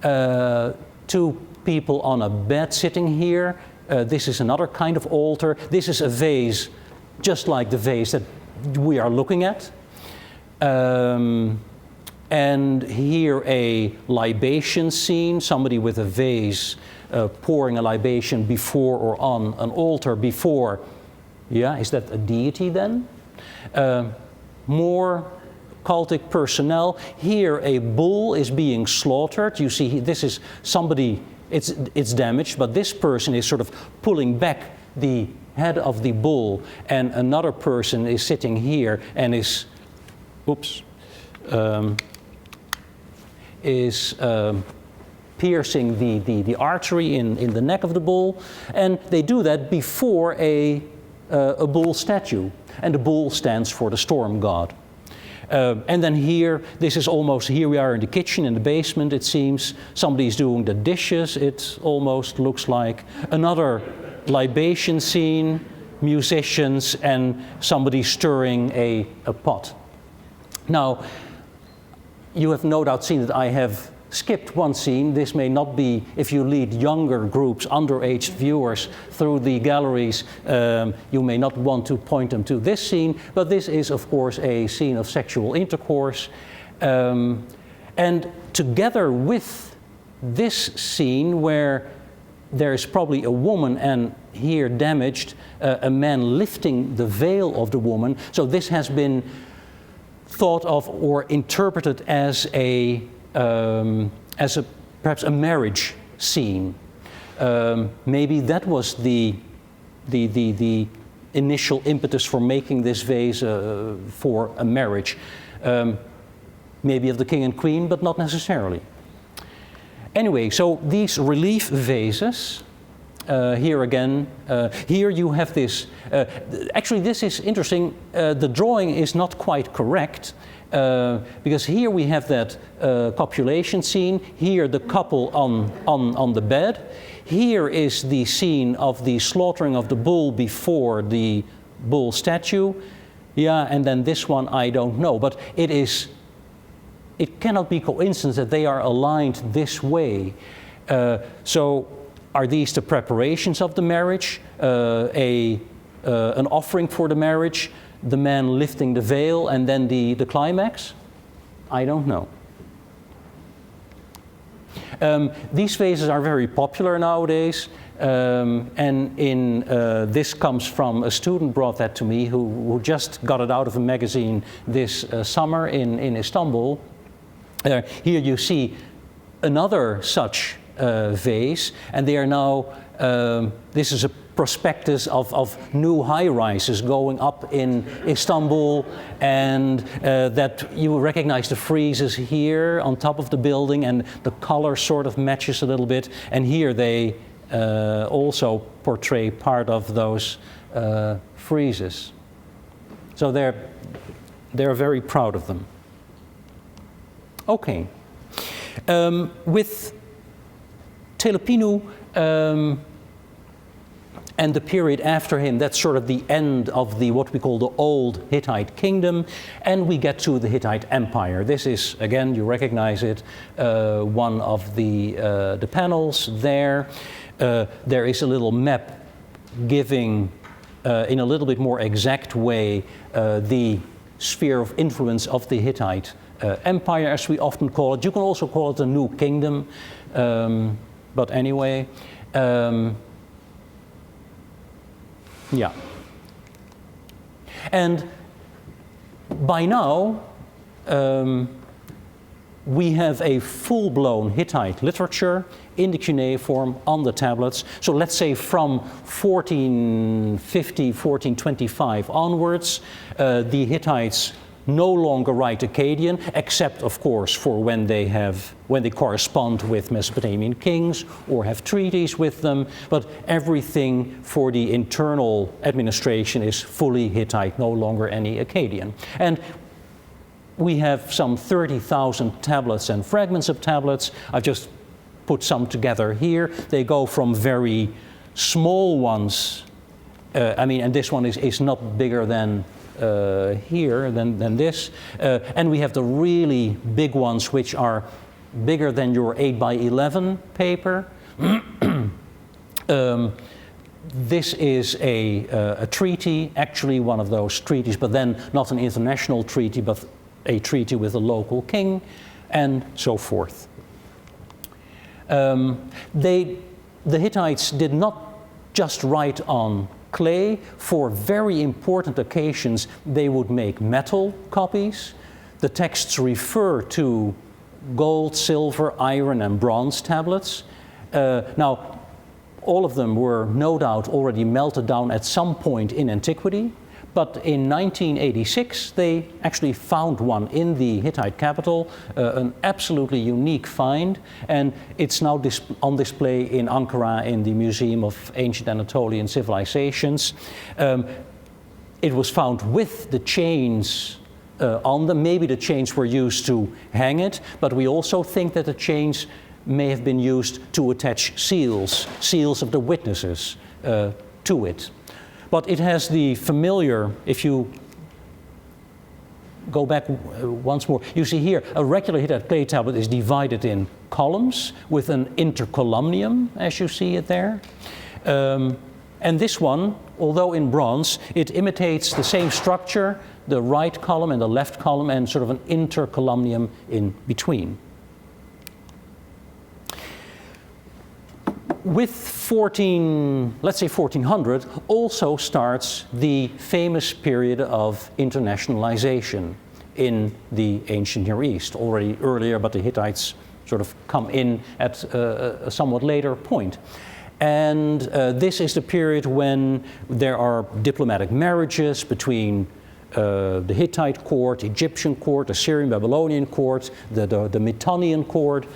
2 people on a bed sitting here. This is another kind of altar. This is a vase, just like the vase that we are looking at. And here a libation scene, somebody with a vase pouring a libation before or on an altar before. Yeah, is that a deity then? More cultic personnel. Here a bull is being slaughtered. You see, this is somebody, it's damaged, but this person is sort of pulling back the head of the bull, and another person is sitting here and is, piercing the artery in the neck of the bull, and they do that before a bull statue, and the bull stands for the storm god. And then here, this is almost, here we are in the kitchen, in the basement, it seems. Somebody's doing the dishes, it almost looks like. Another libation scene, musicians, and somebody stirring a pot. Now, you have no doubt seen that I have skipped one scene. This may not be, if you lead younger groups, underage viewers through the galleries, you may not want to point them to this scene, but this is of course a scene of sexual intercourse. And together with this scene where there is probably a woman, and here damaged, a man lifting the veil of the woman, so this has been thought of or interpreted as perhaps a marriage scene. Maybe that was the initial impetus for making this vase for a marriage. Maybe of the king and queen, but not necessarily. Anyway, so these relief vases, here again, here you have this, actually this is interesting, the drawing is not quite correct, because here we have that copulation scene, here the couple on the bed, here is the scene of the slaughtering of the bull before the bull statue, yeah, and then this one I don't know, but it cannot be coincidence that they are aligned this way. So are these the preparations of the marriage, an offering for the marriage, the man lifting the veil, and then the climax? I don't know. These vases are very popular nowadays, and this comes from a student brought that to me who just got it out of a magazine this summer in Istanbul. Here you see another such vase, and they are now, this is a prospectus of new high-rises going up in Istanbul, and that you recognize the friezes here on top of the building, and the color sort of matches a little bit, and here they also portray part of those friezes. So they're very proud of them. Okay. With Telepinu and the period after him, that's sort of the end of what we call the old Hittite kingdom, and we get to the Hittite Empire. This is, again, you recognize it, one of the panels there. There is a little map giving, in a little bit more exact way, the sphere of influence of the Hittite Empire, as we often call it. You can also call it a new kingdom, but anyway. Yeah. And by now, we have a full-blown Hittite literature in the cuneiform on the tablets. So let's say from 1450, 1425 onwards, the Hittites no longer write Akkadian, except of course for when they correspond with Mesopotamian kings or have treaties with them, but everything for the internal administration is fully Hittite, no longer any Akkadian. And we have some 30,000 tablets and fragments of tablets. I've just put some together here. They go from very small ones, and this one is not bigger than here than this, and we have the really big ones which are bigger than your 8 by 11 paper. This is a treaty, actually one of those treaties, but then not an international treaty, but a treaty with a local king, and so forth. The Hittites did not just write on clay. For very important occasions, they would make metal copies. The texts refer to gold, silver, iron, and bronze tablets. Now, all of them were no doubt already melted down at some point in antiquity, but in 1986 they actually found one in the Hittite capital, an absolutely unique find, and it's now on display in Ankara in the Museum of Ancient Anatolian Civilizations. It was found with the chains on them. Maybe the chains were used to hang it, but we also think that the chains may have been used to attach seals of the witnesses to it. But it has the familiar, if you go back once more, you see here a regular Hittite clay tablet is divided in columns with an intercolumnium, as you see it there. And this one, although in bronze, it imitates the same structure, the right column and the left column, and sort of an intercolumnium in between. With let's say 1400, also starts the famous period of internationalization in the ancient Near East. Already earlier, but the Hittites sort of come in at a somewhat later point. And this is the period when there are diplomatic marriages between the Hittite court, Egyptian court, Assyrian, Babylonian court, the Mitannian court.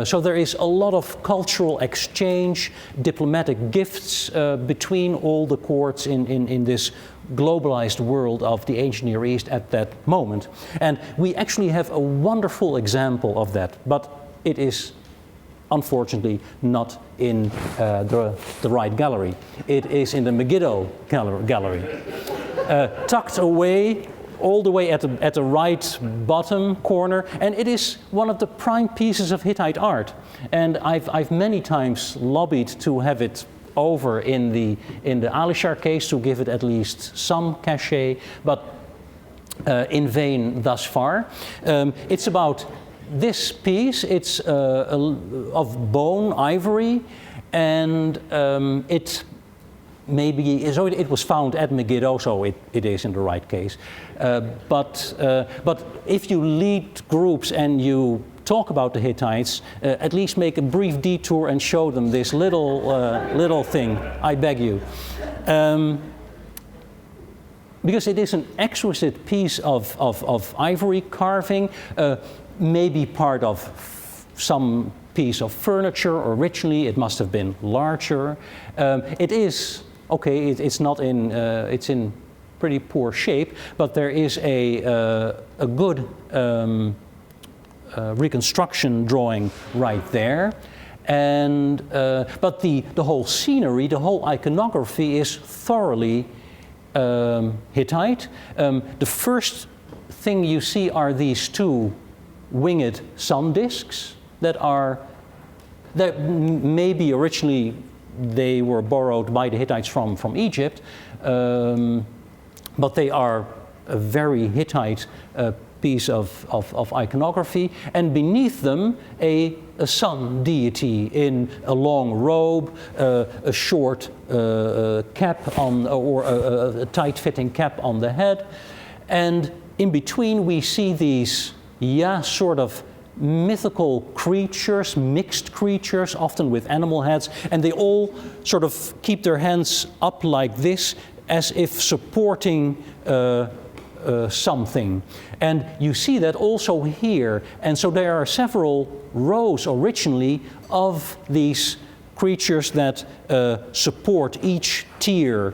So there is a lot of cultural exchange, diplomatic gifts between all the courts in this globalized world of the ancient Near East at that moment. And we actually have a wonderful example of that, but it is unfortunately not in the right gallery. It is in the Megiddo gallery, tucked away all the way at the right bottom corner, and it is one of the prime pieces of Hittite art. And I've many times lobbied to have it over in the Alishar case to give it at least some cachet, but in vain thus far. It's about this piece. It's of bone, ivory, and it was found at Megiddo, so it is in the right case. But if you lead groups and you talk about the Hittites, at least make a brief detour and show them this little thing, I beg you. Because it is an exquisite piece of ivory carving, maybe part of some piece of furniture. Originally it must have been larger. It is okay, it's not in, it's in pretty poor shape, but there is a good reconstruction drawing right there. And, but the whole scenery, the whole iconography is thoroughly Hittite. The first thing you see are these two winged sun discs that maybe originally they were borrowed by the Hittites from Egypt, but they are a very Hittite piece of iconography, and beneath them a sun deity in a long robe, a short cap on, or a tight-fitting cap on the head, and in between we see these, sort of mythical creatures, mixed creatures, often with animal heads, and they all sort of keep their hands up like this, as if supporting something. And you see that also here. And so there are several rows originally of these creatures that support each tier.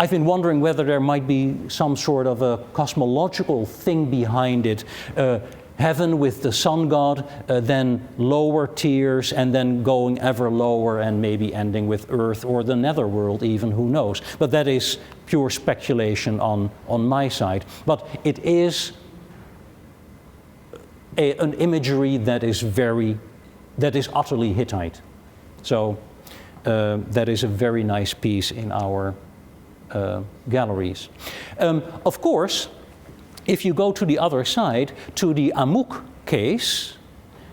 I've been wondering whether there might be some sort of a cosmological thing behind it. Heaven with the sun god, then lower tiers, and then going ever lower and maybe ending with earth or the netherworld even, who knows. But that is pure speculation on my side. But it is an imagery that is utterly Hittite. So that is a very nice piece in our galleries. Of course, if you go to the other side, to the Amuk case,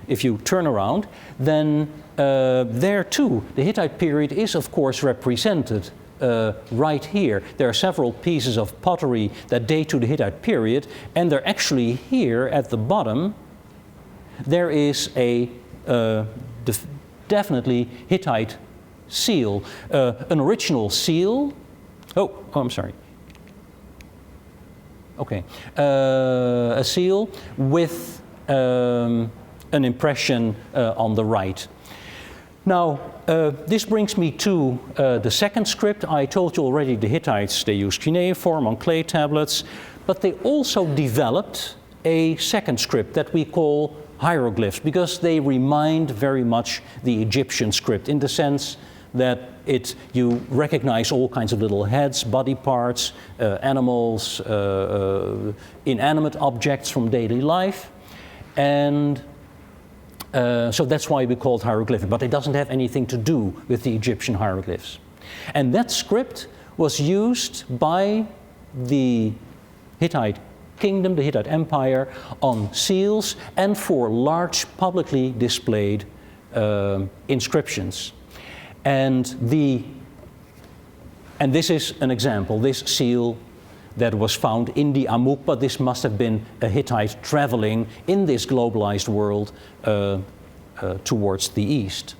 if you turn around, then there too, the Hittite period is of course represented right here. There are several pieces of pottery that date to the Hittite period, and they're actually here at the bottom. There is a definitely Hittite seal, an original seal. Oh, I'm sorry. Okay, a seal with an impression on the right. Now, this brings me to the second script. I told you already the Hittites, they used cuneiform on clay tablets, but they also developed a second script that we call hieroglyphs, because they remind very much the Egyptian script in the sense that you recognize all kinds of little heads, body parts, animals, inanimate objects from daily life. And so that's why we call it hieroglyphic, but it doesn't have anything to do with the Egyptian hieroglyphs. And that script was used by the Hittite kingdom, the Hittite Empire, on seals and for large publicly displayed inscriptions. And this is an example, this seal that was found in the Amuk, but this must have been a Hittite traveling in this globalized world towards the east.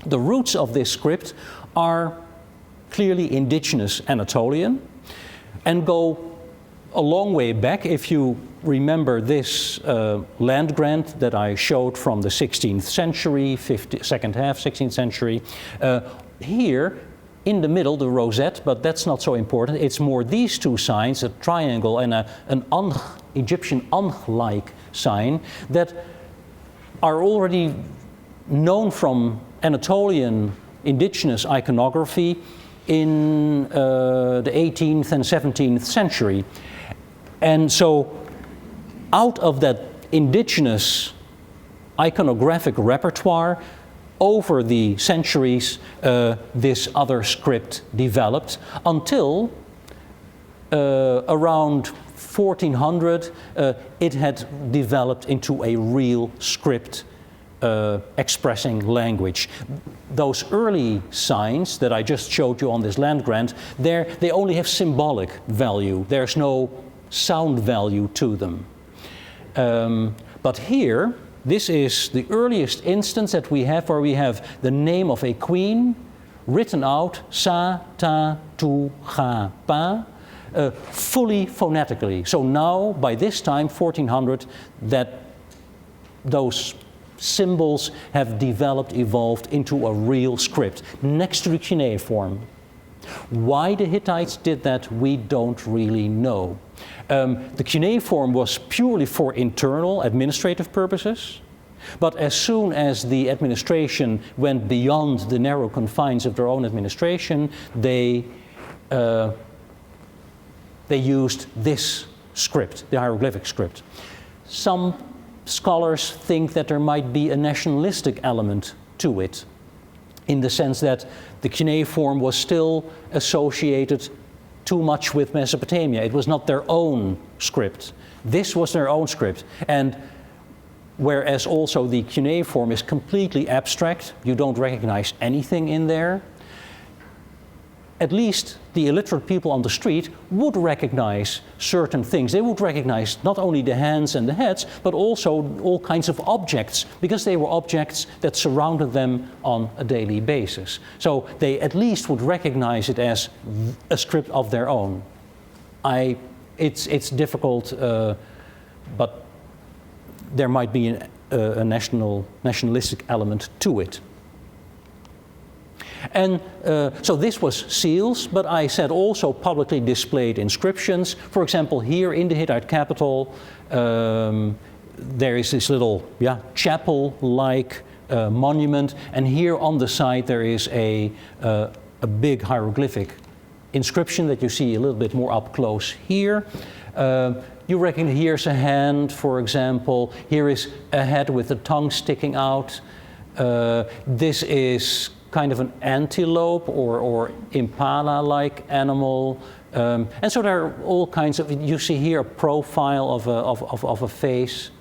The roots of this script are clearly indigenous Anatolian and go a long way back. If you remember this land grant that I showed from the 16th century, second half 16th century, here in the middle, the rosette, but that's not so important. It's more these two signs, a triangle and an Ankh, Egyptian Ankh-like sign, that are already known from Anatolian indigenous iconography in the 18th and 17th century. And so out of that indigenous iconographic repertoire, over the centuries, this other script developed until around 1400, it had developed into a real script expressing language. Those early signs that I just showed you on this land grant, they only have symbolic value. There's no sound value to them. But here, this is the earliest instance that we have where we have the name of a queen written out, sa, ta, tu, cha, pa, fully phonetically. So now, by this time, 1400, that those symbols have developed, evolved into a real script next to the cuneiform. Why the Hittites did that, we don't really know. The cuneiform was purely for internal administrative purposes, but as soon as the administration went beyond the narrow confines of their own administration, they used this script, the hieroglyphic script. Some scholars think that there might be a nationalistic element to it, in the sense that the cuneiform was still associated too much with Mesopotamia. It was not their own script. This was their own script. And whereas also the cuneiform is completely abstract, you don't recognize anything in there, at least the illiterate people on the street would recognize certain things. They would recognize not only the hands and the heads, but also all kinds of objects, because they were objects that surrounded them on a daily basis. So they at least would recognize it as a script of their own. It's difficult, but there might be a nationalistic element to it. And so this was seals, but I said also publicly displayed inscriptions. For example, here in the Hittite capital, there is this little chapel-like monument, and here on the side there is a big hieroglyphic inscription that you see a little bit more up close here. You reckon here's a hand, for example. Here is a head with the tongue sticking out. This is kind of an antelope or impala-like animal. And so there are all kinds of, you see here a profile of a face.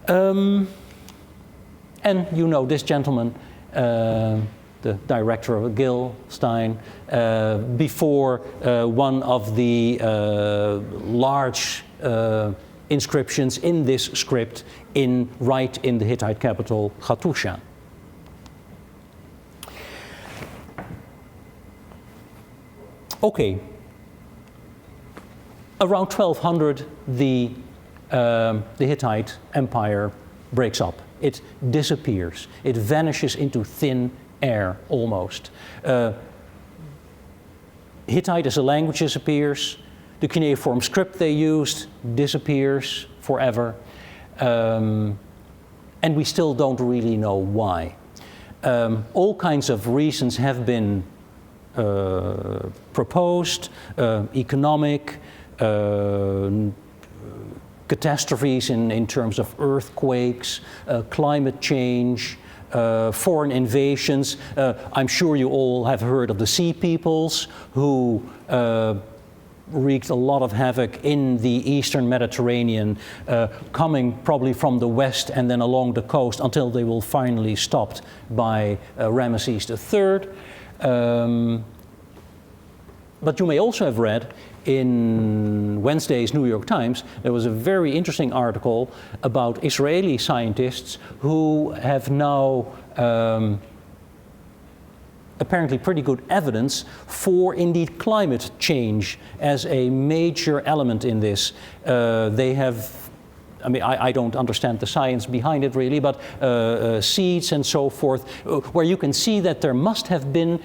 And you know this gentleman, the director of Gilstein, before one of the large inscriptions in this script right in the Hittite capital, Hattusha. Okay, around 1200 the Hittite Empire breaks up. It disappears. It vanishes into thin air almost. Hittite as a language disappears. The cuneiform script they used disappears forever. And we still don't really know why. All kinds of reasons have been proposed, economic, catastrophes in terms of earthquakes, climate change, foreign invasions. I'm sure you all have heard of the Sea Peoples who wreaked a lot of havoc in the eastern Mediterranean, coming probably from the west and then along the coast until they will finally stopped by Ramesses III. But you may also have read in Wednesday's New York Times, there was a very interesting article about Israeli scientists who have now apparently pretty good evidence for indeed climate change as a major element in this. They have, I mean, I don't understand the science behind it really, but seeds and so forth, where you can see that there must have been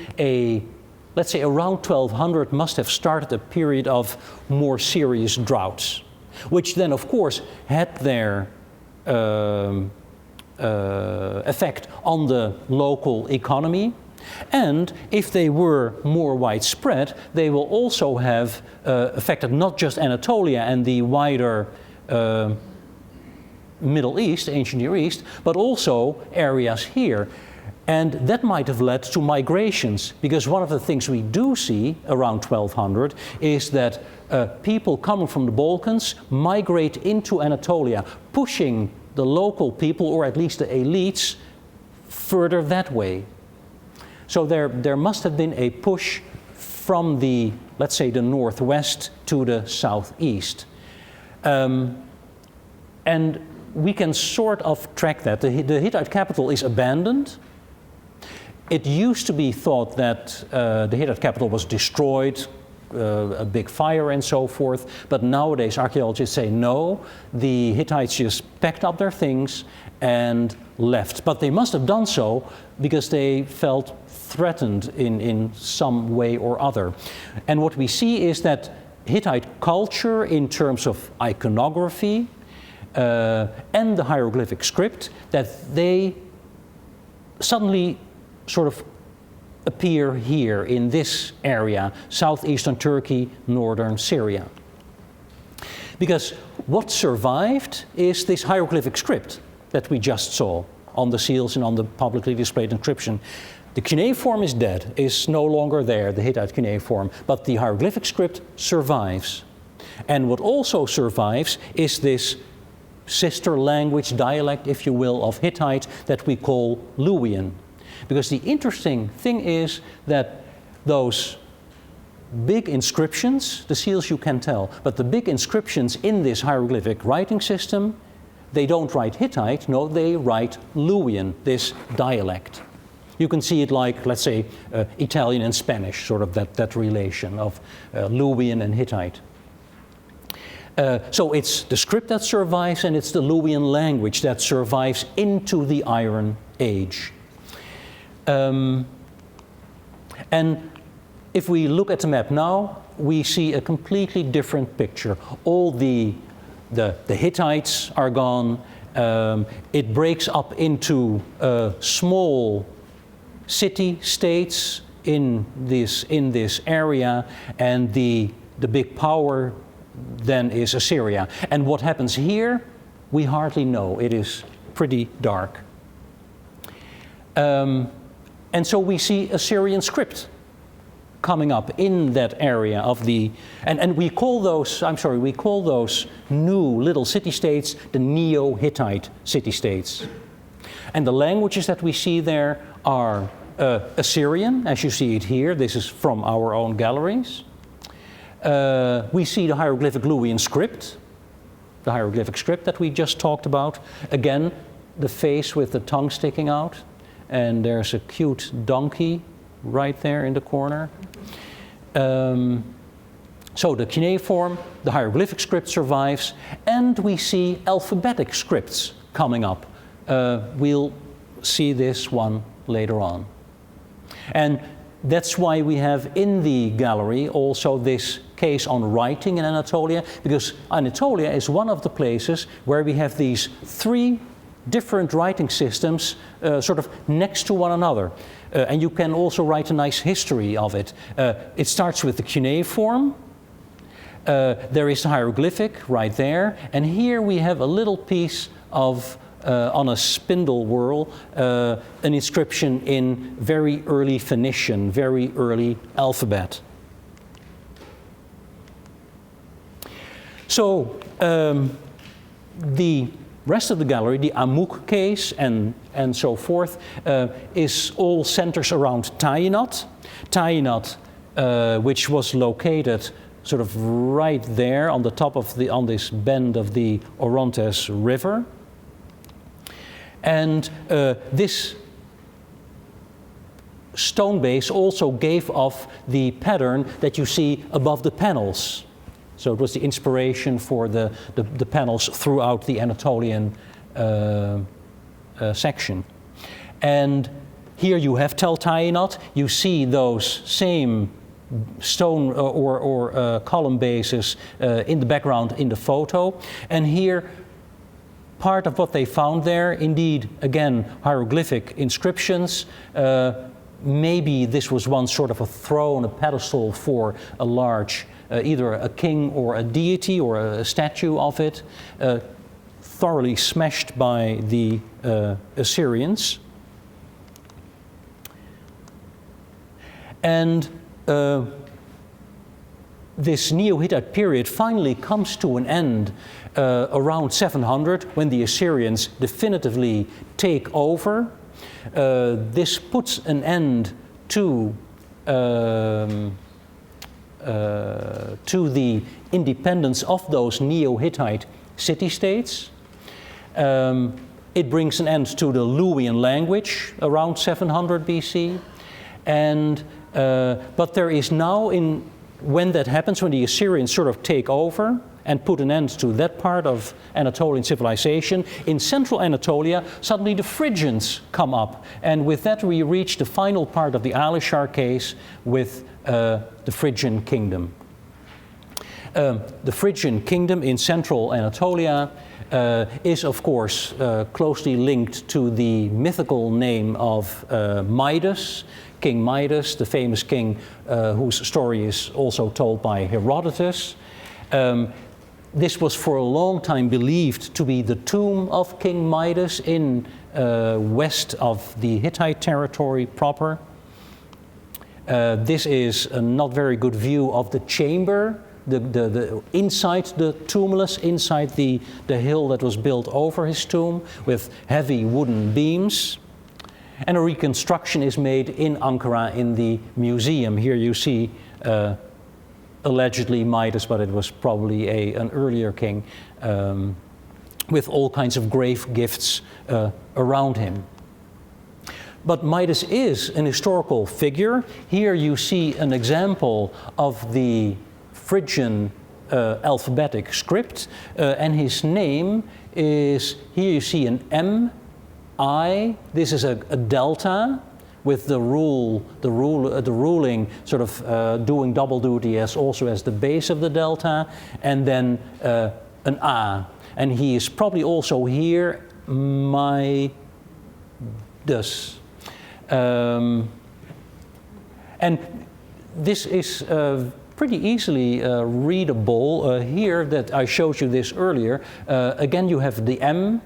let's say around 1200 must have started a period of more serious droughts, which then of course had their effect on the local economy. And if they were more widespread, they will also have affected not just Anatolia and the wider Middle East, ancient Near East, but also areas here. And that might have led to migrations, because one of the things we do see around 1200 is that people coming from the Balkans migrate into Anatolia, pushing the local people, or at least the elites, further that way. So there must have been a push from the, let's say, the northwest to the southeast. And we can sort of track that. The Hittite capital is abandoned. It used to be thought that the Hittite capital was destroyed, a big fire and so forth, but nowadays archaeologists say no, the Hittites just packed up their things and left. But they must have done so because they felt threatened in some way or other. And what we see is that Hittite culture in terms of iconography and the hieroglyphic script, that they suddenly sort of appear here in this area, southeastern Turkey, northern Syria. Because what survived is this hieroglyphic script that we just saw on the seals and on the publicly displayed inscription. The cuneiform is dead, is no longer there, the Hittite cuneiform, but the hieroglyphic script survives. And what also survives is this sister language, dialect, if you will, of Hittite that we call Luwian. Because the interesting thing is that those big inscriptions, the seals you can tell, but the big inscriptions in this hieroglyphic writing system, they don't write Hittite, no, they write Luwian, this dialect. You can see it like, let's say, Italian and Spanish, sort of that relation of Luwian and Hittite. So it's the script that survives, and it's the Luwian language that survives into the Iron Age. And if we look at the map now, we see a completely different picture. All the Hittites are gone. It breaks up into small city-states in this area, and the big power then is Assyria. And what happens here, we hardly know. It is pretty dark. And so we see Assyrian script coming up in that area of the, and we call those, we call those new little city-states the Neo-Hittite city-states. And the languages that we see there are Assyrian, as you see it here. This is from our own galleries. We see the hieroglyphic Luwian script, the hieroglyphic script that we just talked about. Again, the face with the tongue sticking out, and there's a cute donkey right there in the corner. So the cuneiform, the hieroglyphic script survives, and we see alphabetic scripts coming up. We'll see this one later on. And that's why we have in the gallery also this case on writing in Anatolia, because Anatolia is one of the places where we have these three different writing systems sort of next to one another. And you can also write a nice history of it. It starts with the cuneiform. There is the hieroglyphic right there. And here we have a little piece of on a spindle whorl, an inscription in very early Phoenician, very early alphabet. So the rest of the gallery, the Amuk case and so forth, is all centers around Tainat. Tainat, which was located sort of right there on the top of on this bend of the Orontes River. And this stone base also gave off the pattern that you see above the panels. So it was the inspiration for the panels throughout the Anatolian section. And here you have Tel Tainat. You see those same stone or column bases in the background in the photo. And here, part of what they found there, indeed, again, hieroglyphic inscriptions. Maybe this was once sort of a throne, a pedestal for a large, either a king or a deity or a statue of it, thoroughly smashed by the Assyrians. And this Neo-Hittite period finally comes to an end around 700, when the Assyrians definitively take over. This puts an end to the independence of those Neo-Hittite city-states. It brings an end to the Luwian language around 700 BC. And but there is now, when that happens, when the Assyrians sort of take over and put an end to that part of Anatolian civilization, in central Anatolia, suddenly the Phrygians come up. And with that we reach the final part of the Alishar case with the Phrygian kingdom. The Phrygian kingdom in central Anatolia is of course closely linked to the mythical name of Midas, King Midas, the famous king whose story is also told by Herodotus. This was for a long time believed to be the tomb of King Midas in west of the Hittite territory proper. This is a not very good view of the chamber inside the tumulus, inside the hill that was built over his tomb with heavy wooden beams. And a reconstruction is made in Ankara in the museum. Here you see allegedly Midas, but it was probably an earlier king, with all kinds of grave gifts around him. But Midas is an historical figure. Here you see an example of the Phrygian alphabetic script, and his name is, here you see an M, I, this is a delta, with the ruling sort of doing double duty as also as the base of the delta, and then an A. And he is probably also here, Midas. And this is pretty easily readable here that I showed you this earlier. Again, you have the M,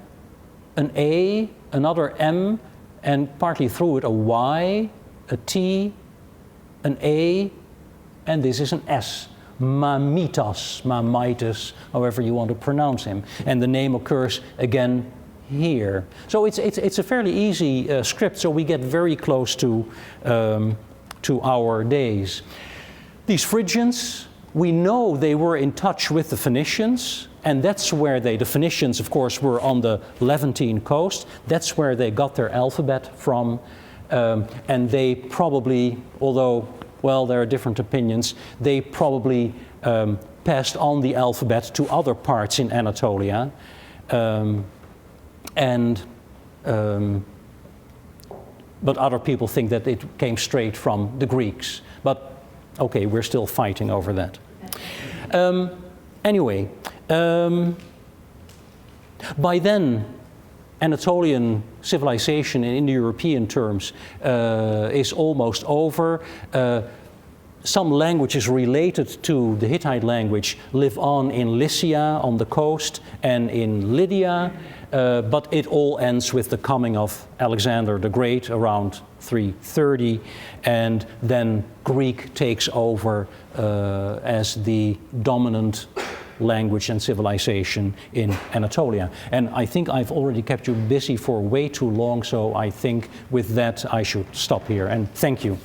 an A, another M, and partly through it a Y, a T, an A, and this is an S. Mamitas, however you want to pronounce him. And the name occurs again here. So it's a fairly easy script, so we get very close to our days. These Phrygians, we know they were in touch with the Phoenicians, and that's where the Phoenicians, of course, were on the Levantine coast. That's where they got their alphabet from, and they probably, although, well, there are different opinions, they probably passed on the alphabet to other parts in Anatolia. But other people think that it came straight from the Greeks. But okay, we're still fighting over that. Anyway, by then, Anatolian civilization in Indo-European terms is almost over. Some languages related to the Hittite language live on in Lycia on the coast and in Lydia, but it all ends with the coming of Alexander the Great around 330, and then Greek takes over as the dominant language and civilization in Anatolia. And I think I've already kept you busy for way too long, so I think with that I should stop here, and thank you.